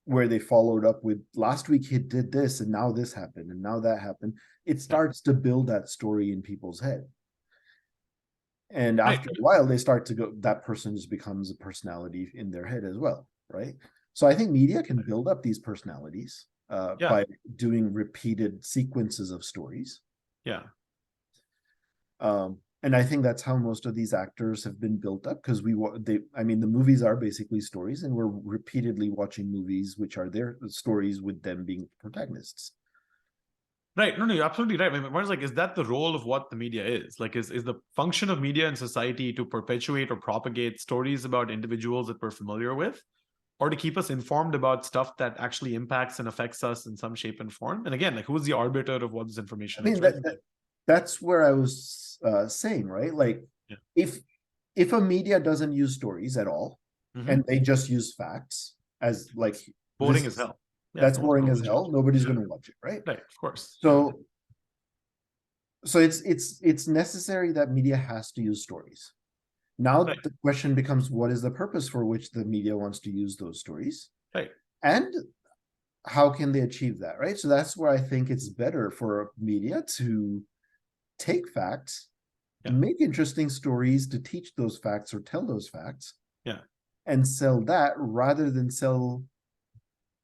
where they followed up with last week he did this and now this happened and now that happened, it Yeah. starts to build that story in people's head. And Right. after a while, they start to go, that person just becomes a personality in their head as well, right? So I think media can build up these personalities Yeah. by doing repeated sequences of stories. Yeah. And I think that's how most of these actors have been built up, because I mean, the movies are basically stories, and we're repeatedly watching movies which are their stories with them being protagonists. Right. No, you're absolutely right. I mean, one is like, is that the role of what the media is? Like, is the function of media in society to perpetuate or propagate stories about individuals that we're familiar with, or to keep us informed about stuff that actually impacts and affects us in some shape and form? And again, like, who's the arbiter of what this I information mean, is, right? that's where I was saying, right? Like, Yeah. if a media doesn't use stories at all, and they just use facts as like, Boring as hell. Yeah, that's no one's boring gonna as watch hell. it. Nobody's Yeah. going to watch it, right? Right. Of course. So it's necessary that media has to use stories. Now Right. the question becomes, what is the purpose for which the media wants to use those stories? Right. And how can they achieve that, right? So that's where I think it's better for media to take facts, Yeah. make interesting stories to teach those facts or tell those facts, Yeah. and sell that rather than sell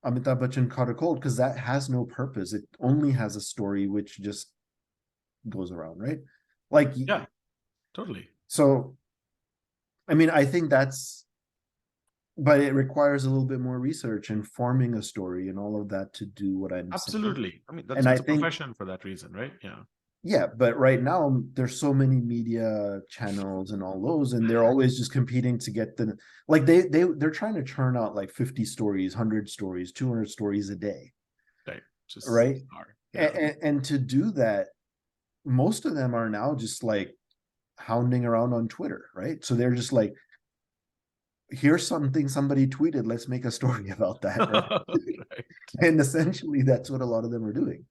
Amitabh Bachchan Caught a Cold, because that has no purpose. It only has a story which just goes around, right? Like, Yeah. Totally. so, I mean, I think but it requires a little bit more research and forming a story and all of that to do what I'm saying. Absolutely. I mean, that's And I it's a think, profession for that reason, right? Yeah. yeah, but right now there's so many media channels and all those, and they're always just competing to get like they're trying to churn out like 50 stories, 100 stories, 200 stories a day, Right. Just right? hard. Yeah. And to do that, most of them are now just like hounding around on Twitter, right? So they're just like, here's something somebody tweeted, let's make a story about that, right? Right. And essentially that's what a lot of them are doing.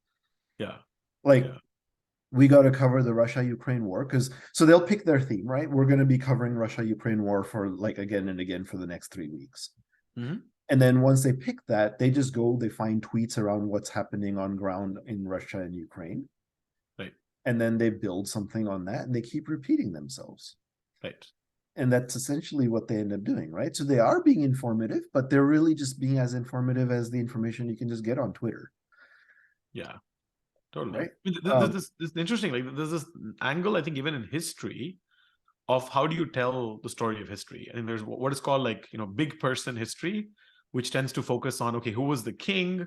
Yeah. Like, Yeah. we got to cover the Russia-Ukraine war, because so they'll pick their theme, right? We're going to be covering Russia-Ukraine war for like again and again for the next 3 weeks. Mhm. And then once they pick that, they just go, they find tweets around what's happening on ground in Russia and Ukraine. Right. And then they build something on that and they keep repeating themselves. Right. And that's essentially what they end up doing, right? So they are being informative, but they're really just being as informative as the information you can just get on Twitter. Yeah. Totally. Right. I mean, this is interesting. Like, there's this angle, I think, even in history, of how do you tell the story of history. I think there's what is called, like, big person history, which tends to focus on, okay, who was the king,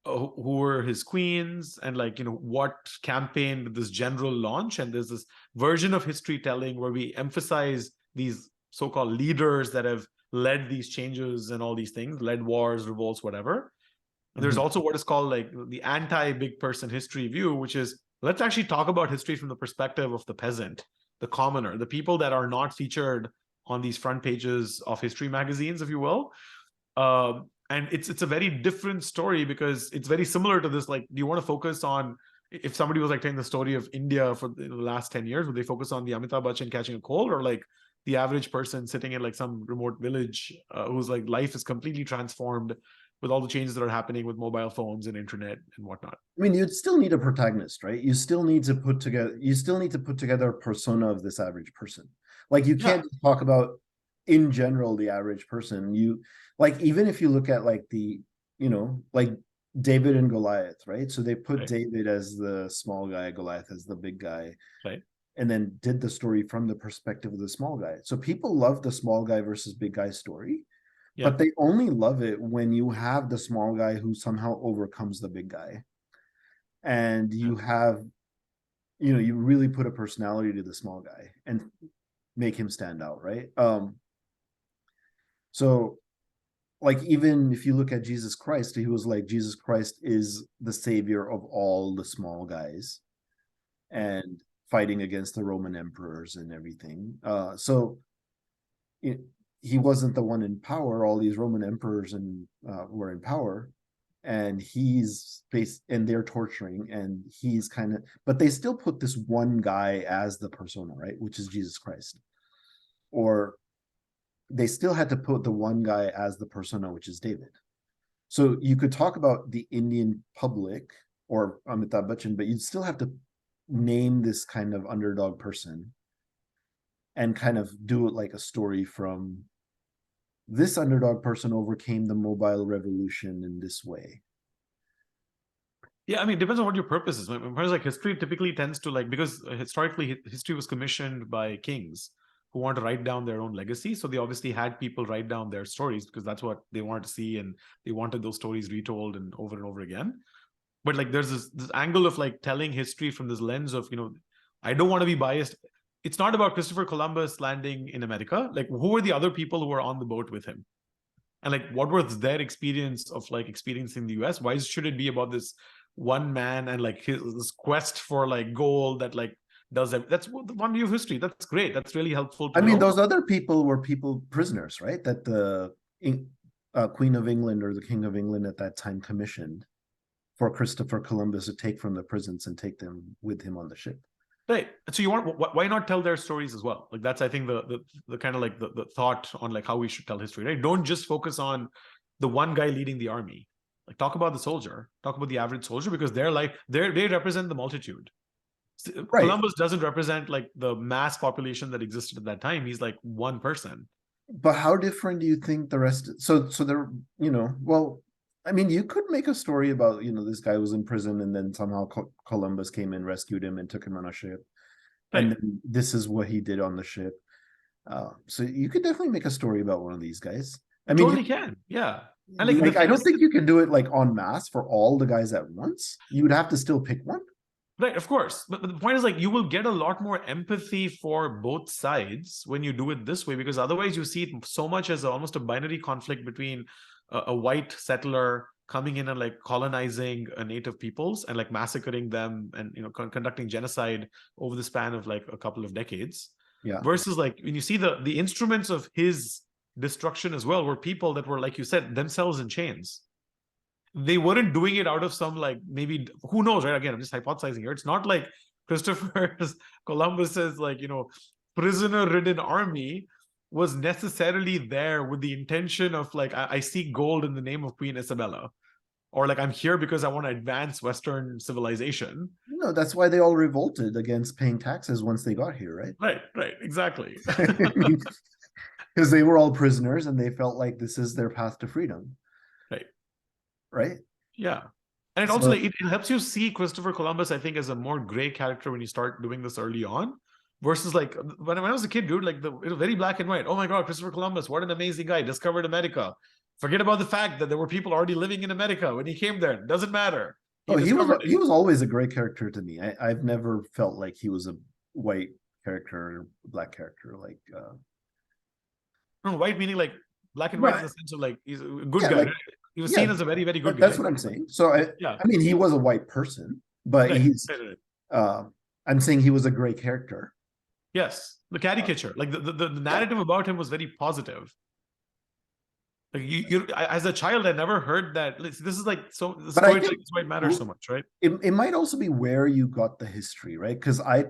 who were his queens, and like, what campaign did this general launch. And there's this version of history telling where we emphasize these so-called leaders that have led these changes and all these things, led wars, revolts, whatever. And there's also what is called like the anti-big person history view, which is, let's actually talk about history from the perspective of the peasant, the commoner, the people that are not featured on these front pages of history magazines, if you will. And it's a very different story, because it's very similar to this. Like, do you want to focus on, if somebody was like telling the story of India for the last 10 years, would they focus on the Amitabh Bachchan catching a cold, or like the average person sitting in like some remote village whose like life is completely transformed with all the changes that are happening with mobile phones and internet and whatnot? I mean, you'd still need a protagonist, right? You still need to put together a persona of this average person. Like, you can't just talk about in general the average person. You, like, even if you look at like like David and Goliath, right? So they put David as the small guy, Goliath as the big guy, Right. and then did the story from the perspective of the small guy. So people love the small guy versus big guy story. Yeah. But they only love it when you have the small guy who somehow overcomes the big guy. And you have, you really put a personality to the small guy and make him stand out, right? So like, even if you look at Jesus Christ, he was like, Jesus Christ is the savior of all the small guys and fighting against the Roman emperors and everything. So he wasn't the one in power. All these Roman emperors and were in power, and he's based, and they're torturing, and he's kind of, but they still put this one guy as the persona, right? Which is Jesus Christ. Or they still had to put the one guy as the persona, which is David. So you could talk about the Indian public or Amitabh Bachchan, but you'd still have to name this kind of underdog person and kind of do it like a story from this underdog person overcame the mobile revolution in this way. Yeah, I mean, it depends on what your purpose is. Like history typically tends to like, because historically history was commissioned by kings who want to write down their own legacy. So they obviously had people write down their stories because that's what they wanted to see, and they wanted those stories retold and over again. But like there's this angle of like telling history from this lens of, I don't want to be biased. It's not about Christopher Columbus landing in America. Like, who were the other people who were on the boat with him? And like, what was their experience of like experiencing the US? Why should it be about this one man and like this quest for like gold that like does that? That's one view of history. That's great. That's really helpful to I mean, know. those other people were people prisoners, right? That the Queen of England or the King of England at that time commissioned for Christopher Columbus to take from the prisons and take them with him on the ship. Right. So you want, why not tell their stories as well? Like that's, I think, the kind of like the thought on like how we should tell history, right? Don't just focus on the one guy leading the army. Like talk about the soldier, talk about the average soldier, because they're like, they represent the multitude. Right. Columbus doesn't represent like the mass population that existed at that time. He's like one person. But how different do you think the rest? So they're, well, I mean, you could make a story about, this guy was in prison and then somehow Columbus came and rescued him and took him on a ship. Right. And then this is what he did on the ship. So you could definitely make a story about one of these guys. I mean, totally can. Yeah. And like I don't think you can do it like en masse for all the guys at once. You would have to still pick one. Right, of course. But the point is like, you will get a lot more empathy for both sides when you do it this way, because otherwise you see it so much as almost a binary conflict between a white settler coming in and like colonizing a native peoples and like massacring them and conducting genocide over the span of like a couple of decades. Yeah. Versus like when you see the instruments of his destruction as well were people that were, like you said, themselves in chains. They weren't doing it out of some like, maybe, who knows, right? Again, I'm just hypothesizing here. It's not like Christopher Columbus's like, prisoner-ridden army was necessarily there with the intention of like, I seek gold in the name of Queen Isabella, or like I'm here because I want to advance Western civilization. No, that's why they all revolted against paying taxes once they got here, right? Right, exactly. Because they were all prisoners and they felt like this is their path to freedom. Right? Yeah. And it also like, it helps you see Christopher Columbus, I think, as a more gray character when you start doing this early on, versus like when I was a kid, dude, like it was very black and white. Oh my God, Christopher Columbus, what an amazing guy, discovered America. Forget about the fact that there were people already living in America when he came there. It doesn't matter. He was always a great character to me. I've never felt like he was a white character or black character. Like no, white meaning like black and white in the sense of like he's a good guy. Like, he was seen as a very, very good guy. That's what I'm saying. So I mean, he was a white person, but he's I'm saying he was a great character. Yes, the caricature, like the narrative about him was very positive. Like you as a child, I never heard that. This is like, so the story is why it matters so much, right? It might also be where you got the history, right? Because I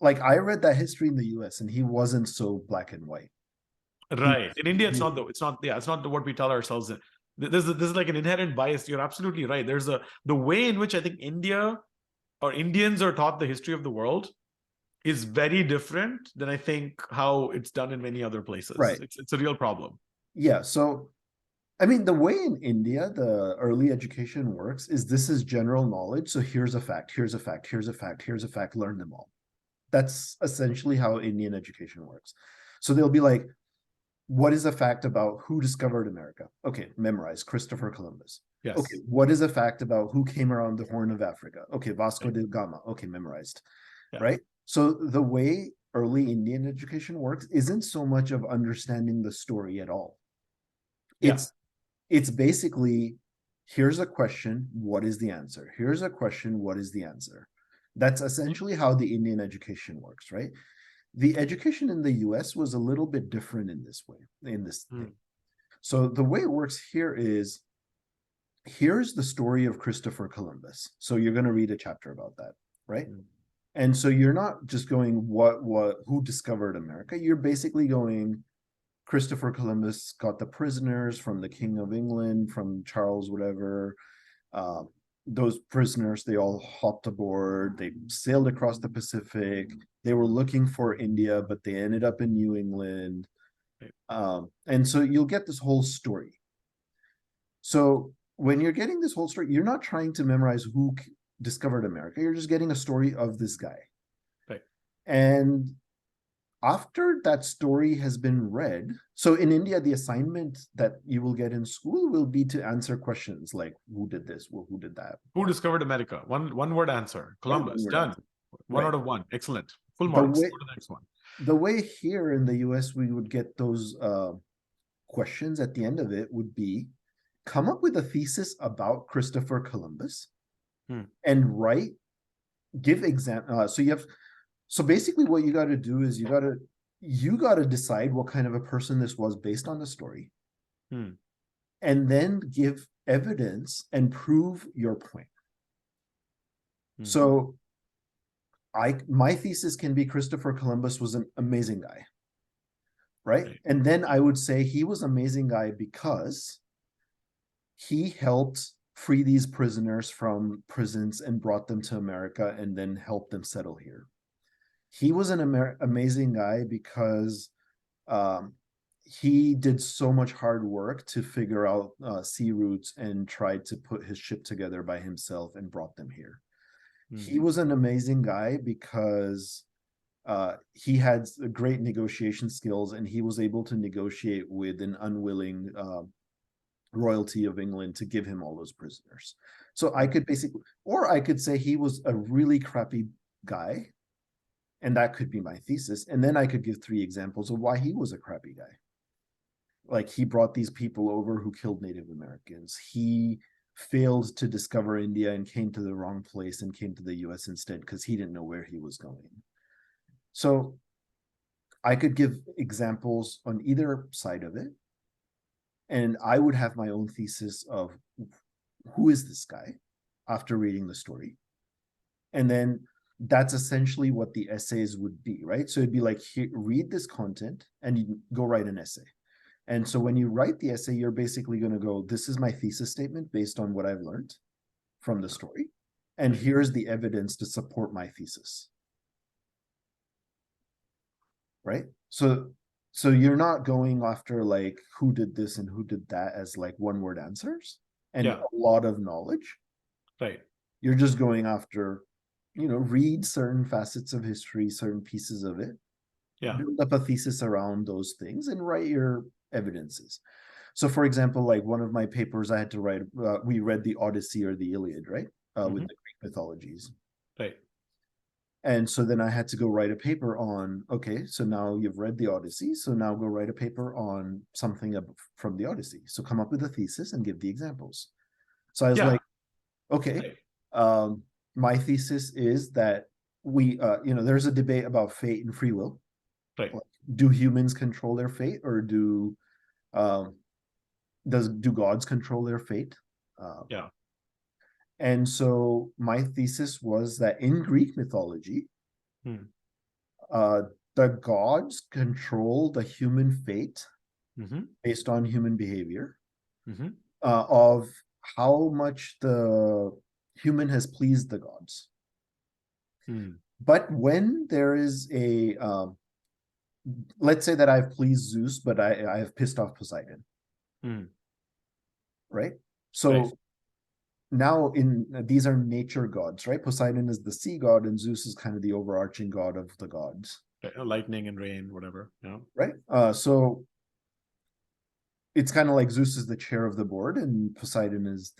read that history in the US and he wasn't so black and white. Right. In India, it's not though. It's not what we tell ourselves. This is like an inherent bias. You're absolutely right. There's the way in which I think India or Indians are taught the history of the world is very different than I think how it's done in many other places. Right. It's a real problem. Yeah. So, I mean, the way in India, the early education works is this is general knowledge. So here's a fact, here's a fact, here's a fact, here's a fact, learn them all. That's essentially how Indian education works. So they'll be like, what is a fact about who discovered America? Okay, memorize Christopher Columbus. Yes. Okay, what is a fact about who came around the Horn of Africa? Okay, Vasco da Gama. Okay, memorized. Yeah. Right? So the way early Indian education works isn't so much of understanding the story at all. It's basically, here's a question, what is the answer? Here's a question, what is the answer? That's essentially how the Indian education works, right? the education in the US was a little bit different in this way, in this thing. So the way it works here is, here's the story of Christopher Columbus. So you're going to read a chapter about that, right? And so you're not just going, who discovered America? You're basically going, Christopher Columbus got the prisoners from the King of England, from Charles, whatever. Those prisoners, they all hopped aboard. They sailed across the Pacific. They were looking for India, but they ended up in New England. And so you'll get this whole story. So when you're getting this whole story, you're not trying to memorize who discovered America. You're just getting a story of this guy. Right. And after that story has been read, so in India, the assignment that you will get in school will be to answer questions like, who did this? Well, who did that? Who discovered America? One word answer. Columbus. Done. Answer. One Right. out of one. Excellent. Full marks. Go to the next one. The way here in the US we would get those questions at the end of it would be, come up with a thesis about Christopher Columbus and give example. So basically what you got to do is you got to decide what kind of a person this was based on the story, and then give evidence and prove your point. So my thesis can be Christopher Columbus was an amazing guy, right? And then I would say he was an amazing guy because he helped free these prisoners from prisons and brought them to America and then helped them settle here. He was an amazing guy because he did so much hard work to figure out sea routes and tried to put his ship together by himself and brought them here. He was an amazing guy because he had great negotiation skills and he was able to negotiate with an unwilling royalty of England to give him all those prisoners. So I could basically, or I could say he was a really crappy guy, and that could be my thesis. And then I could give 3 examples of why he was a crappy guy. Like, he brought these people over who killed Native Americans. He failed to discover India and came to the wrong place and came to the US instead because he didn't know where he was going. So I could give examples on either side of it. And I would have my own thesis of who is this guy after reading the story. And then that's essentially what the essays would be, right? So it'd be like, read this content and you go write an essay. And so when you write the essay, you're basically going to go, this is my thesis statement based on what I've learned from the story. And here's the evidence to support my thesis. Right? So you're not going after like who did this and who did that as like one word answers and a lot of knowledge. Right. You're just going after, read certain facets of history, certain pieces of it, build up a thesis around those things and write your evidences. So for example, like one of my papers I had to write, we read the Odyssey or the Iliad, right? With the Greek mythologies. Right. And so then I had to go write a paper on, okay, so now you've read the Odyssey, so now go write a paper on something from the Odyssey. So come up with a thesis and give the examples. So I was like, okay, my thesis is that there's a debate about fate and free will. Right. Like, do humans control their fate, or do gods control their fate? And so my thesis was that in Greek mythology, the gods control the human fate based on human behavior, of how much the human has pleased the gods. But when there is let's say that I've pleased Zeus, but I have pissed off Poseidon. Right? So now these are nature gods, right? Poseidon is the sea god and Zeus is kind of the overarching god of the gods. Lightning and rain, whatever. Right? So it's kind of like Zeus is the chair of the board and Poseidon is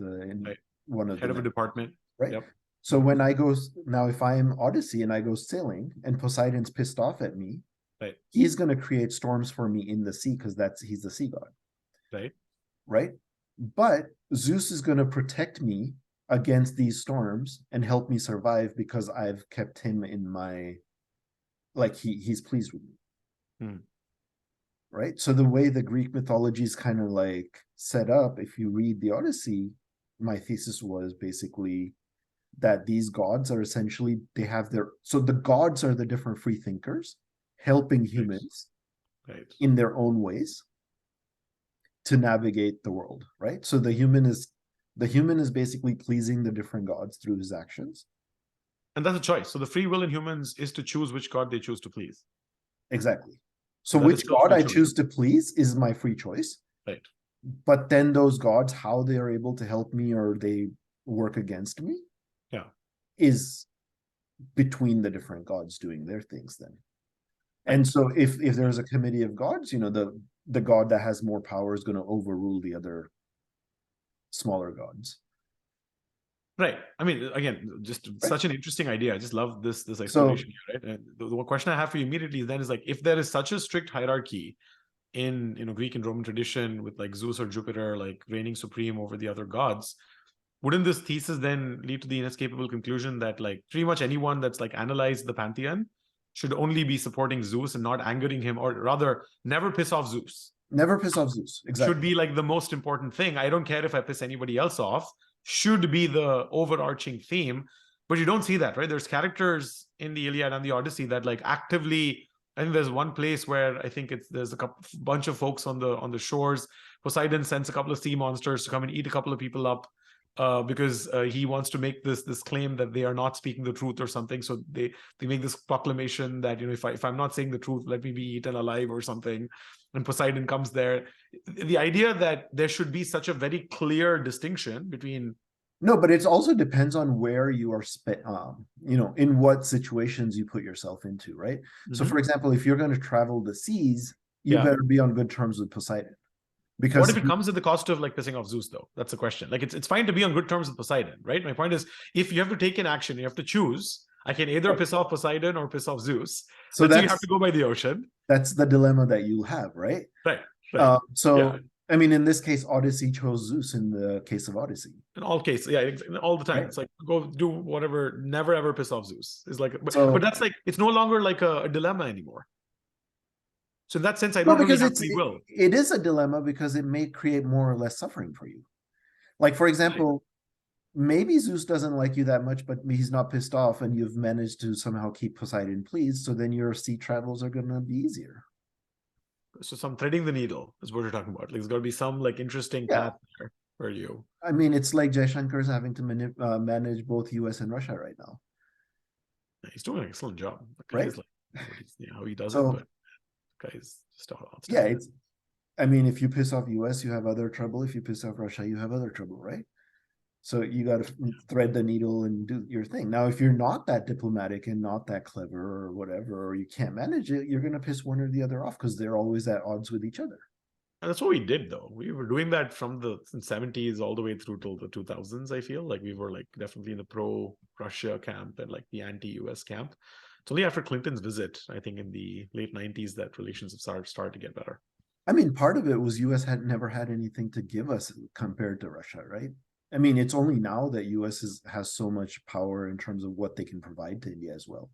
one of head of a department. Right? Yep. So when I go, now if I am Odyssey and I go sailing and Poseidon's pissed off at me, he's going to create storms for me in the sea because he's the sea god. Right? But Zeus is going to protect me against these storms and help me survive because I've kept him in my like he's pleased with me. Hmm. Right? So the way the Greek mythology is kind of like set up, if you read the Odyssey, my thesis was basically that these gods are essentially, they have their, so the gods are the different free thinkers helping humans Right. in their own ways to navigate the world, right? So the human is basically pleasing the different gods through his actions. And that's a choice. So the free will in humans is to choose which god they choose to please. Exactly. So So that is which still god free I choice. choose to please is my free choice. Right. But then those gods, how they are able to help me or they work against me, Yeah, is between the different gods doing their things then. And right. so if there's a committee of gods, you know, the god that has more power is going to overrule the other smaller gods. Right. I mean, again, just Right. such an interesting idea. I just love this So explanation here, right? And the question I have for you immediately then is like, if there is such a strict hierarchy in Greek and Roman tradition with like Zeus or Jupiter like reigning supreme over the other gods, wouldn't this thesis then lead to the inescapable conclusion that like pretty much anyone that's like analyzed the pantheon should only be supporting Zeus and not angering him, or rather never piss off Zeus? never piss off Zeus. Exactly. Should be like the most important thing. I don't care if I piss anybody else off, should be the overarching theme. But you don't see that, right? There's characters in the Iliad and the Odyssey that like actively, I think there's one place where I think there's a bunch of folks on the shores. Poseidon sends a couple of sea monsters to come and eat a couple of people up, because he wants to make this claim that they are not speaking the truth or something. So they make this proclamation that, if I'm not saying the truth, let me be eaten alive or something. And Poseidon comes there. The idea that there should be such a very clear distinction between. No, but it also depends on where you are in what situations you put yourself into, right? So for example, if you're going to travel the seas, you better be on good terms with Poseidon. Because what if it comes at the cost of like pissing off Zeus, though? That's the question. Like it's fine to be on good terms with Poseidon, right? My point is, if you have to take an action, you have to choose. I can either piss off Poseidon or piss off Zeus. So let's say you have to go by the ocean. That's the dilemma that you have, right? Right. Right. I mean, in this case, Odyssey chose Zeus in the case of Odyssey. In all cases, yeah, all the time. Right. It's like, go do whatever, never ever piss off Zeus. It's like, but that's like, it's no longer like a dilemma anymore. So in that sense, I don't really have free will. It is a dilemma because it may create more or less suffering for you. Like, for example, maybe Zeus doesn't like you that much, but he's not pissed off and you've managed to somehow keep Poseidon pleased. So then your sea travels are going to be easier. So some threading the needle is what you're talking about. Like, there's got to be some like interesting path there for you. I mean, it's like Shankar is having to manage both US and Russia right now. He's doing an excellent job. Right? Like, how he does it, but guys just I mean, if you piss off US, you have other trouble. If you piss off Russia, you have other trouble, right? So you got to thread the needle and do your thing. Now, if you're not that diplomatic and not that clever or whatever, or you can't manage it, you're going to piss one or the other off because they're always at odds with each other. And that's what we did, though. We were doing that from the 70s all the way through till the 2000s. I feel like we were like definitely in the pro-Russia camp and like the anti-US camp. It's only after Clinton's visit, I think in the late 90s, that relations have started to get better. I mean, part of it was US had never had anything to give us compared to Russia, right? I mean, it's only now that US has so much power in terms of what they can provide to India as well.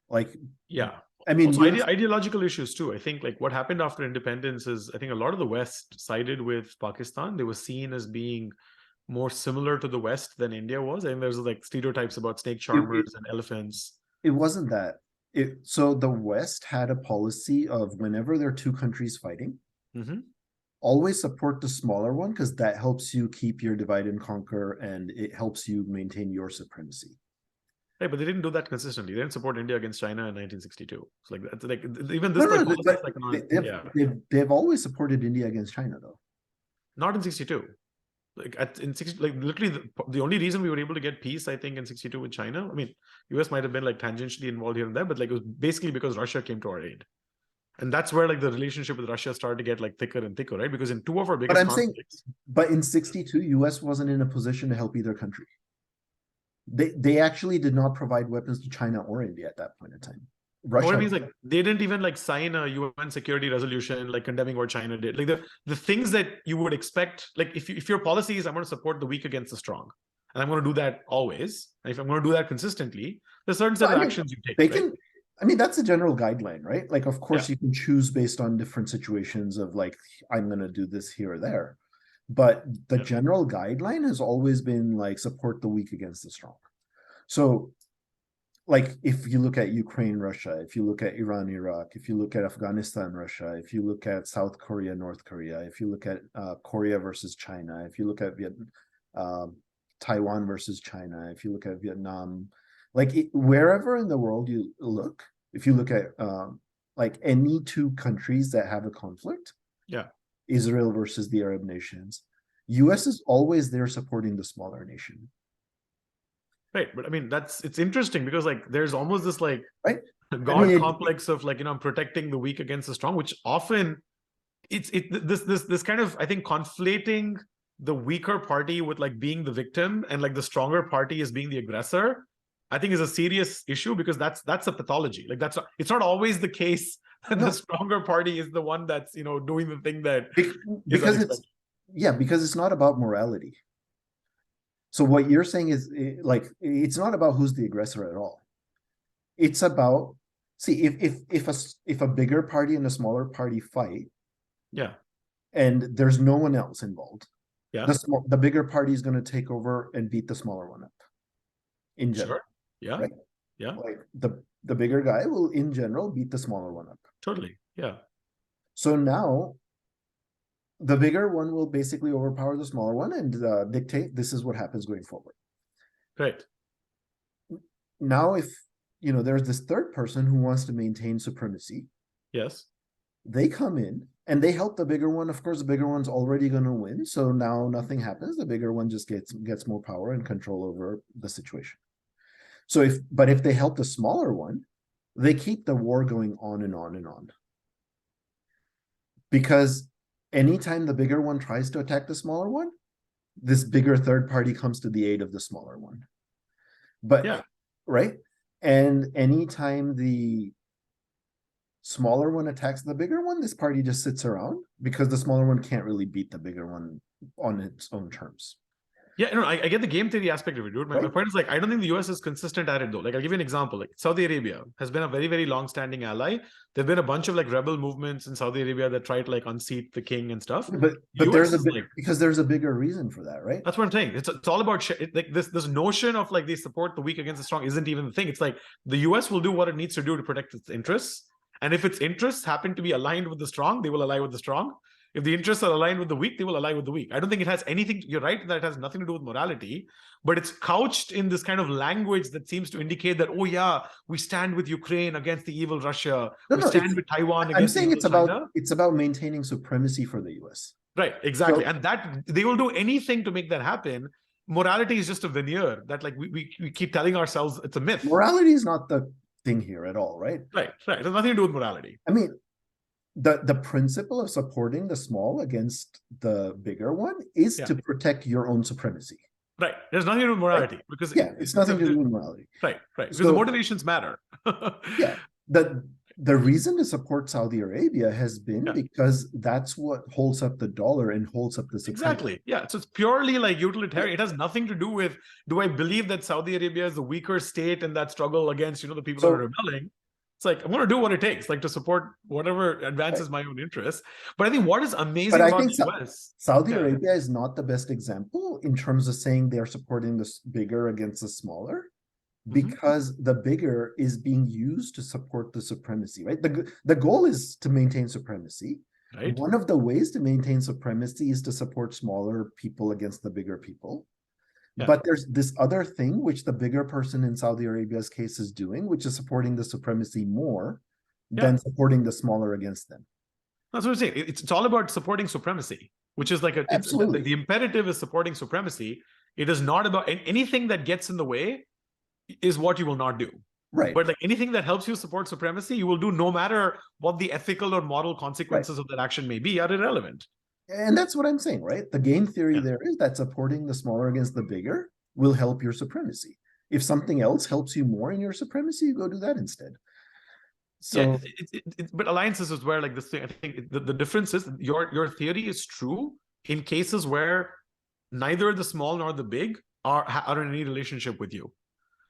Like, yeah. I mean, also, ideological issues too. I think like what happened after independence is, I think a lot of the West sided with Pakistan. They were seen as being more similar to the West than India was. And there's like stereotypes about snake charmers and elephants. It wasn't that. So the West had a policy of whenever there are two countries fighting, always support the smaller one because that helps you keep your divide and conquer and it helps you maintain your supremacy. Right, but they didn't do that consistently. They didn't support India against China in 1962. It's like that's like even this. They've always supported India against China though. Not in 62. Like in 60, like literally the only reason we were able to get peace, I think, in 62 with China. I mean, US might have been like tangentially involved here and there, but like it was basically because Russia came to our aid. And that's where like the relationship with Russia started to get like thicker and thicker, right? Because in two of our biggest conflicts. But in 62, US wasn't in a position to help either country. They actually did not provide weapons to China or India at that point in time. Russia, what it means, like they didn't even like sign a UN security resolution like condemning what China did. Like the things that you would expect, like if your policy is I'm going to support the weak against the strong, and I'm going to do that always, and if I'm going to do that consistently, there's certain set of actions you take. I mean, that's a general guideline, right? Like, of Yeah. course, you can choose based on different situations of like, I'm going to do this here or there. But the Yeah. general guideline has always been like support the weak against the strong. So, like, if you look at Ukraine, Russia, if you look at Iran, Iraq, if you look at Afghanistan, Russia, if you look at South Korea, North Korea, if you look at Korea versus China, if you look at Vietnam, Taiwan versus China, if you look at Vietnam, like wherever in the world you look, if you look at like any two countries that have a conflict, Yeah. Israel versus the Arab nations, US is always there supporting the smaller nation. Right. But I mean, it's interesting because like there's almost this like Right? I God mean, complex of like, protecting the weak against the strong, which often this kind of, I think, conflating the weaker party with like being the victim and like the stronger party is being the aggressor, I think is a serious issue, because that's a pathology. Like it's not always the case that the no, stronger party is the one that's doing the thing that is because it's, unexpected. yeah, because it's not about morality. So what you're saying is like it's not about who's the aggressor at all. It's about, see, if a bigger party and a smaller party fight Yeah. and there's no one else involved, Yeah. the bigger party is going to take over and beat the smaller one up in general, Sure. Yeah. right? Yeah. Like the bigger guy will in general beat the smaller one up. Totally. Yeah. So now the bigger one will basically overpower the smaller one and dictate this is what happens going forward. Right. Now, if there's this third person who wants to maintain supremacy, Yes. they come in and they help the bigger one. Of course, the bigger one's already going to win, so now nothing happens. The bigger one just gets more power and control over the situation. So if they help the smaller one, they keep the war going on and on and on. Because anytime the bigger one tries to attack the smaller one, this bigger third party comes to the aid of the smaller one. But Yeah. right? And anytime the smaller one attacks the bigger one, this party just sits around because the smaller one can't really beat the bigger one on its own terms. Yeah, I get the game theory aspect of it, dude. My Right? point is like, I don't think the US is consistent at it though. Like, I'll give you an example. Like, Saudi Arabia has been a very, very long-standing ally. There've been a bunch of like rebel movements in Saudi Arabia that try to like unseat the king and stuff. But US is like, because there's a bigger reason for that, right? that's what I'm saying. It's all about like this notion of like they support the weak against the strong isn't even the thing. It's like the US will do what it needs to do to protect its interests. And if its interests happen to be aligned with the strong, they will ally with the strong. If the interests are aligned with the weak, they will ally with the weak. I don't think it has anything. You're right that it has nothing to do with morality, but it's couched in this kind of language that seems to indicate that, oh yeah, we stand with Ukraine against the evil Russia. No, We no, stand with Taiwan I'm against the saying evil China. it's about maintaining supremacy for the US. Right, exactly. So, And that they will do anything to make that happen. Morality is just a veneer that like we keep telling ourselves it's a myth. morality is not the thing here at all, right? Right. It has nothing to do with morality. I mean, the principle of supporting the small against the bigger one is to protect your own supremacy. Right. There's nothing to do with morality, right? because it's nothing to do with morality. Right. Because the motivations matter. Yeah. The reason to support Saudi Arabia has been because that's what holds up the dollar and holds up the supremacy. Exactly. Yeah. So it's purely like utilitarian. It has nothing to do with, do I believe that Saudi Arabia is the weaker state in that struggle against, the people that are rebelling? It's like, I'm going to do what it takes, like to support whatever advances my own interests. But I think what is amazing about the US, Saudi Arabia is not the best example in terms of saying they're supporting the bigger against the smaller, because the bigger is being used to support the supremacy, right? The goal is to maintain supremacy. Right. One of the ways to maintain supremacy is to support smaller people against the bigger people. Yeah. But there's this other thing, which the bigger person in Saudi Arabia's case is doing, which is supporting the supremacy more than supporting the smaller against them. That's what I'm saying. It's all about supporting supremacy, which is like absolutely. The imperative is supporting supremacy. It is not about anything that gets in the way is what you will not do. Right. But like anything that helps you support supremacy, you will do no matter what the ethical or moral consequences of that action may be, are irrelevant. And that's what I'm saying, right? The game theory there is that supporting the smaller against the bigger will help your supremacy. If something else helps you more in your supremacy, you go do that instead. So, but alliances is where like this thing. I think the difference is your theory is true in cases where neither the small nor the big are in any relationship with you.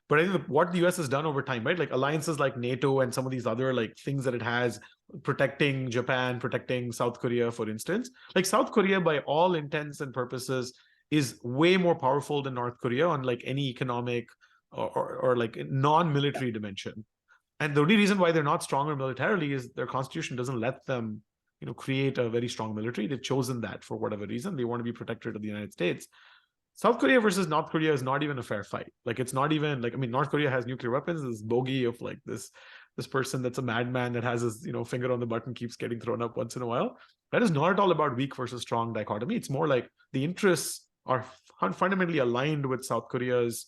But I think what the US has done over time, right? Like alliances like NATO and some of these other like things that it has, protecting Japan, protecting South Korea, for instance. Like South Korea, by all intents and purposes, is way more powerful than North Korea on like any economic or like non-military dimension. And the only reason why they're not stronger militarily is their constitution doesn't let them, create a very strong military. They've chosen that for whatever reason. They want to be protectorate of the United States. South Korea versus North Korea is not even a fair fight. Like it's not even like, I mean, North Korea has nuclear weapons. This bogey of like this person that's a madman that has his finger on the button, keeps getting thrown up once in a while. That is not at all about weak versus strong dichotomy. It's more like the interests are fundamentally aligned with South Korea's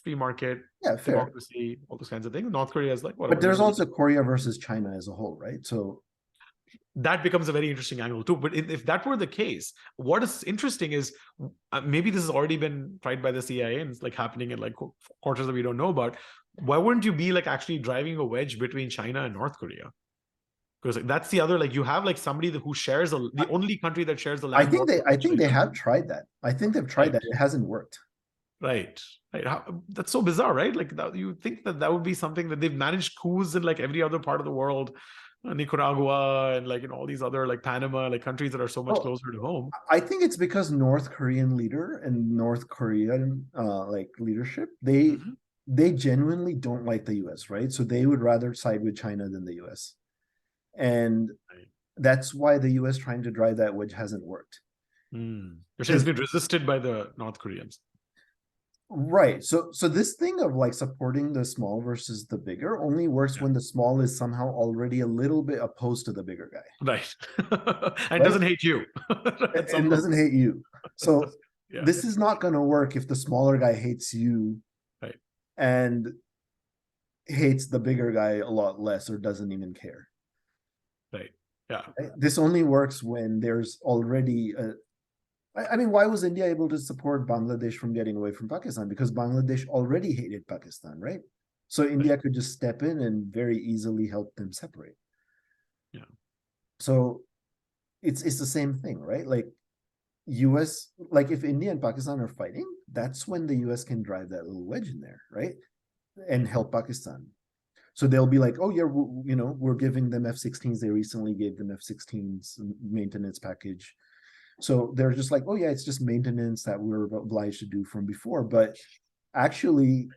free market, Yeah, fair. democracy, all those kinds of things. North Korea is like But whatever. there's also Korea versus China as a whole, right? So that becomes a very interesting angle too. But if that were the case, what is interesting is maybe this has already been tried by the CIA and it's like happening in like quarters that we don't know about. Why wouldn't you be like actually driving a wedge between China and North Korea? Because like, that's the other, like you have like somebody who shares the only country that shares the land. I think they have tried that. I think they've tried that. It hasn't worked. Right. That's so bizarre, right? Like you think that would be something that they've managed coups in like every other part of the world, Nicaragua and like in all these other like Panama, like countries that are so much closer to home. I think it's because North Korean leader and North Korean like leadership, they genuinely don't like the US, right? So they would rather side with China than the US. And that's why the US trying to drive that wedge hasn't worked. Which has been resisted by the North Koreans. Right. So this thing of like supporting the small versus the bigger only works when the small is somehow already a little bit opposed to the bigger guy. Right. And doesn't hate you. And doesn't hate you. So this is not going to work if the smaller guy hates you and hates the bigger guy a lot less or doesn't even care. Right. Yeah. This only works when there's already I mean, why was India able to support Bangladesh from getting away from Pakistan? Because Bangladesh already hated Pakistan, right? So India could just step in and very easily help them separate. Yeah. So it's the same thing, right? Like US, like if India and Pakistan are fighting, that's when the US can drive that little wedge in there, right? And help Pakistan. So they'll be like, oh yeah, we're giving them F-16s. They recently gave them F-16s maintenance package. So they're just like, oh yeah, it's just maintenance that we're obliged to do from before. But actually,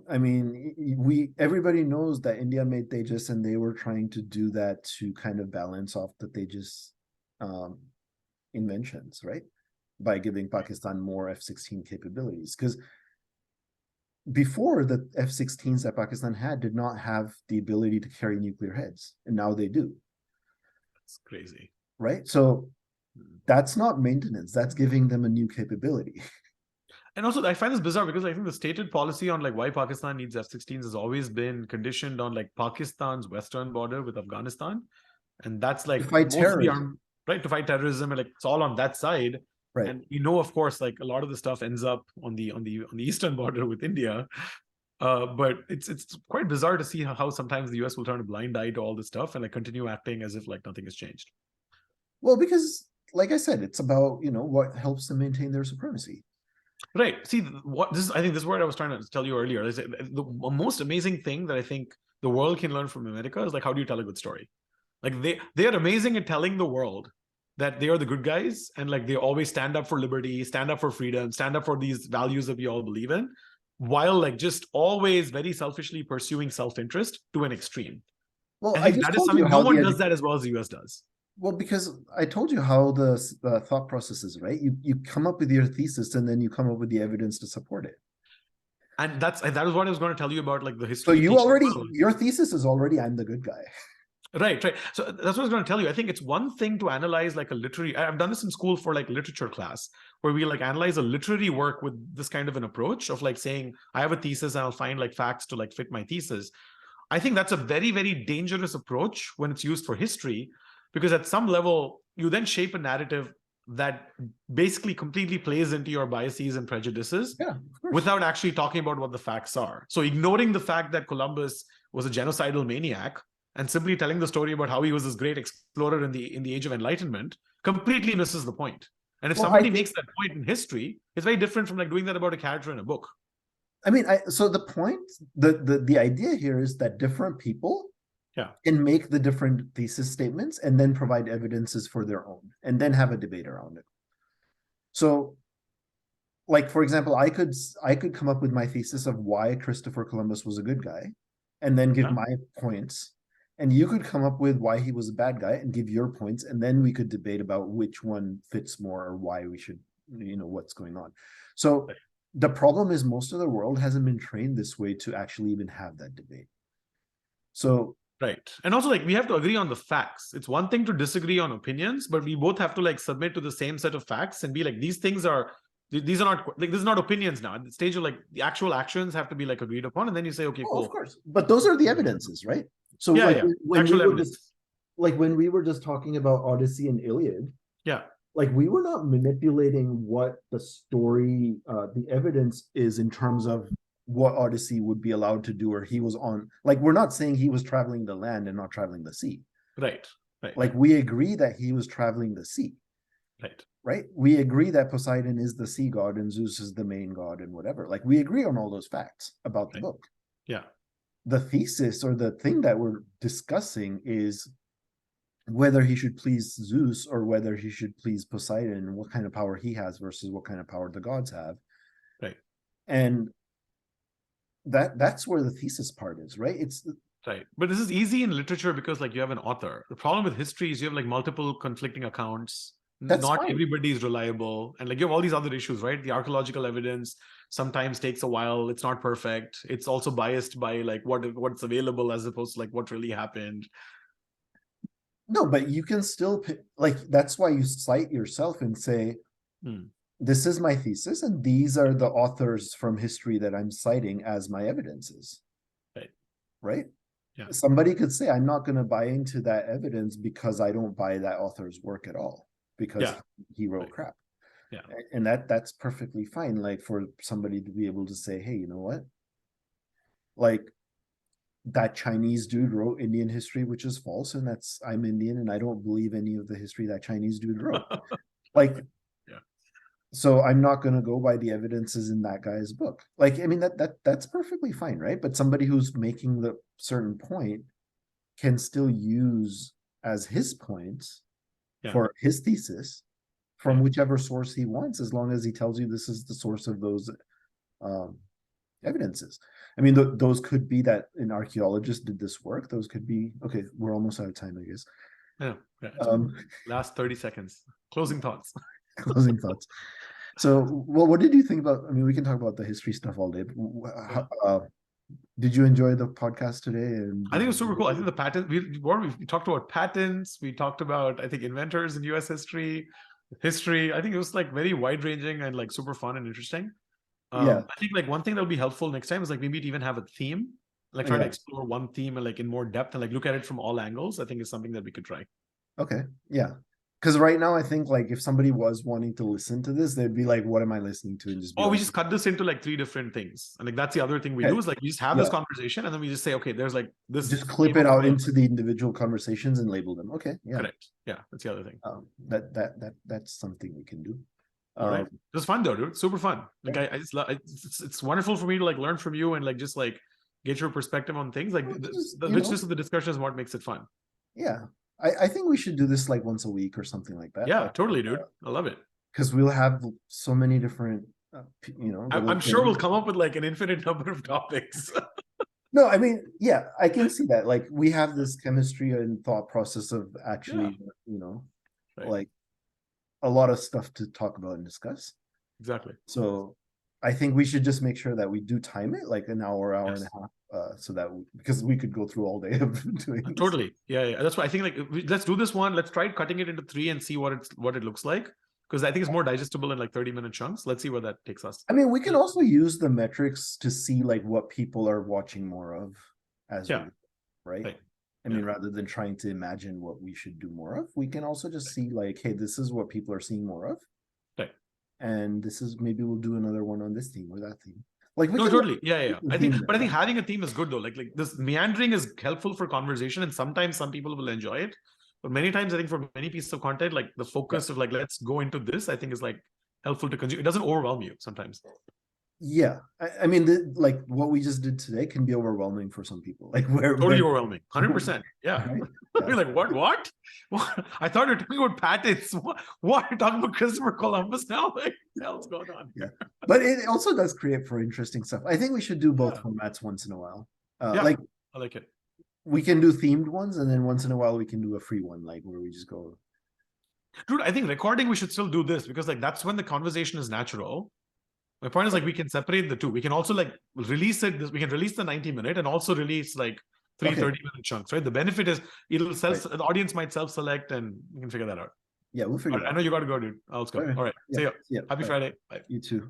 I mean, everybody knows that India made Tejas and they were trying to do that to kind of balance off the Tejas inventions, right? By giving Pakistan more F-16 capabilities. Because before, the F-16s that Pakistan had did not have the ability to carry nuclear heads, and now they do. That's crazy. Right? So that's not maintenance. That's giving them a new capability. And also, I find this bizarre because I think the stated policy on like why Pakistan needs F-16s has always been conditioned on like Pakistan's western border with Afghanistan. And that's like to fight terrorism. Right? To fight terrorism, and like it's all on that side. Right. And of course, like a lot of the stuff ends up on the eastern border with India. But it's quite bizarre to see how sometimes the US will turn a blind eye to all this stuff and like continue acting as if like nothing has changed. Well, because like I said, it's about, what helps them maintain their supremacy. Right. See, I think this is what I was trying to tell you earlier. Is the most amazing thing that I think the world can learn from America is like, how do you tell a good story? Like they are amazing at telling the world that they are the good guys and like they always stand up for liberty, stand up for freedom, stand up for these values that we all believe in, while like just always very selfishly pursuing self-interest to an extreme. Well, I think that is something no one does that as well as the US does. Well, because I told you how the thought process is, right? You come up with your thesis and then you come up with the evidence to support it. And that is what I was going to tell you about, like the history. So your thesis is already, I'm the good guy. Right. So that's what I was going to tell you. I think it's one thing to analyze like a literary. I've done this in school for like literature class, where we like analyze a literary work with this kind of an approach of like saying, I have a thesis and I'll find like facts to like fit my thesis. I think that's a very, very dangerous approach when it's used for history, because at some level, you then shape a narrative that basically completely plays into your biases and prejudices without actually talking about what the facts are. So ignoring the fact that Columbus was a genocidal maniac and simply telling the story about how he was this great explorer in the Age of Enlightenment completely misses the point. And if somebody makes that point in history, it's very different from like doing that about a character in a book. I mean, so the point, the idea here is that different people Yeah. can make the different thesis statements and then provide evidences for their own, and then have a debate around it. So, like for example, I could come up with my thesis of why Christopher Columbus was a good guy, and then give Yeah. my points, and you could come up with why he was a bad guy and give your points, and then we could debate about which one fits more or why we should, what's going on. So Right. the problem is most of the world hasn't been trained this way to actually even have that debate. So Right. And also, like, we have to agree on the facts. It's one thing to disagree on opinions, but we both have to like submit to the same set of facts and be like, these are not like, this is not opinions now. At the stage of like the actual actions have to be like agreed upon. And then you say, okay, oh, cool. of course, but those are the evidences, right? So Yeah, like yeah. when Actual we were evidence. just like when we were just talking about Odyssey and Iliad, Yeah. like we were not manipulating what the story, the evidence is in terms of what Odyssey would be allowed to do, or he was on. Like we're not saying he was traveling the land and not traveling the sea. Right. Right. Like we agree that he was traveling the sea. Right. Right? We agree that Poseidon is the sea god and Zeus is the main god and whatever. Like we agree on all those facts about the Right. book. Yeah. The thesis or the thing that we're discussing is whether he should please Zeus or whether he should please Poseidon, and what kind of power he has versus what kind of power the gods have. Right. And that's where the thesis part is, right? It's right. But this is easy in literature because like you have an author. The problem with history is you have like multiple conflicting accounts. that's Not fine. everybody is reliable, and like you have all these other issues, right? The archaeological evidence sometimes takes a while. It's not perfect. It's also biased by like what's available as opposed to like what really happened. No, but you can still like that's why you cite yourself and say, this is my thesis, and these are the authors from history that I'm citing as my evidences. Right. Right? Yeah. Somebody could say, I'm not going to buy into that evidence because I don't buy that author's work at all, because he wrote right. crap. Yeah. And that's perfectly fine. Like for somebody to be able to say, hey, you know what? Like that Chinese dude wrote Indian history, which is false. And I'm Indian and I don't believe any of the history that Chinese dude wrote. Like, yeah. So I'm not going to go by the evidences in that guy's book. Like, I mean, that's perfectly fine, right? But somebody who's making the certain point can still use as his points for his thesis from whichever source he wants, as long as he tells you this is the source of those evidences. I mean, those could be that an archaeologist did this work. Those could be, okay, we're almost out of time, I guess. Yeah. Last 30 seconds. Closing thoughts. Closing thoughts. So, well, what did you think about? I mean, we can talk about the history stuff all day. Did you enjoy the podcast today? And I think it was super cool. I think the patent we talked about patents. We talked about, I think, inventors in U.S. history. I think it was like very wide ranging and like super fun and interesting. I think like one thing that'll be helpful next time is like maybe to even have a theme, like try to explore one theme and like in more depth and like look at it from all angles. I think is something that we could try. Okay. Yeah. Because right now I think like if somebody was wanting to listen to this, they'd be like, what am I listening to? And just be we just cut this into like 3 different things. And like that's the other thing we do is like we just have this conversation and then we just say, okay, there's like this. Just clip it out into the individual conversations and label them. Okay. Yeah. Correct. Yeah. That's the other thing. That's something we can do. All right. It was fun though, dude. Super fun. Like I just love it's wonderful for me to like learn from you and like just like get your perspective on things. Like the richness of the discussion is what makes it fun. Yeah. I think we should do this like once a week or something like that. Yeah, totally, dude. I love it. Because we'll have so many different, I'm sure we'll come up with like an infinite number of topics. No, I mean, yeah, I can see that. Like we have this chemistry and thought process of actually, like a lot of stuff to talk about and discuss. Exactly. So I think we should just make sure that we do time it like an hour and a half. So that because we could go through all day of doing this. Totally. Yeah. That's why I think like let's do this one. Let's try cutting it into 3 and see what it looks like. Because I think it's more digestible in like 30-minute chunks. Let's see where that takes us. I mean, we can also use the metrics to see like what people are watching more of as right? I mean, rather than trying to imagine what we should do more of, we can also just see like, hey, this is what people are seeing more of. Right. And this is maybe we'll do another one on this theme or that theme. Like no, totally. Yeah. I think having a theme is good though. Like this meandering is helpful for conversation, and sometimes some people will enjoy it. But many times I think for many pieces of content, like the focus of like let's go into this, I think is like helpful to consume. It doesn't overwhelm you sometimes. Yeah, I mean, like what we just did today can be overwhelming for some people. Like Totally overwhelming. 100%. Yeah. right? You're like, what? What? I thought you were talking about patents. What? You're talking about Christopher Columbus now? Like, what the hell's going on Yeah, here? but it also does create for interesting stuff. I think we should do both Yeah. formats once in a while. Yeah. Like I like it. we can do themed ones, and then once in a while we can do a free one, like where we just go. Dude, I think recording, we should still do this because like that's when the conversation is natural. My point is like we can separate the two. We can also like release it. We can release the 90-minute and also release like three Okay. 30-minute chunks, right? The benefit is it'll Right. the audience might self-select and you can figure that out. Yeah, we'll figure All it right, I out. know you got to go, dude. Let's go. Okay. All right. Yeah. See ya. Yeah. Happy Bye. Friday. Bye. You too.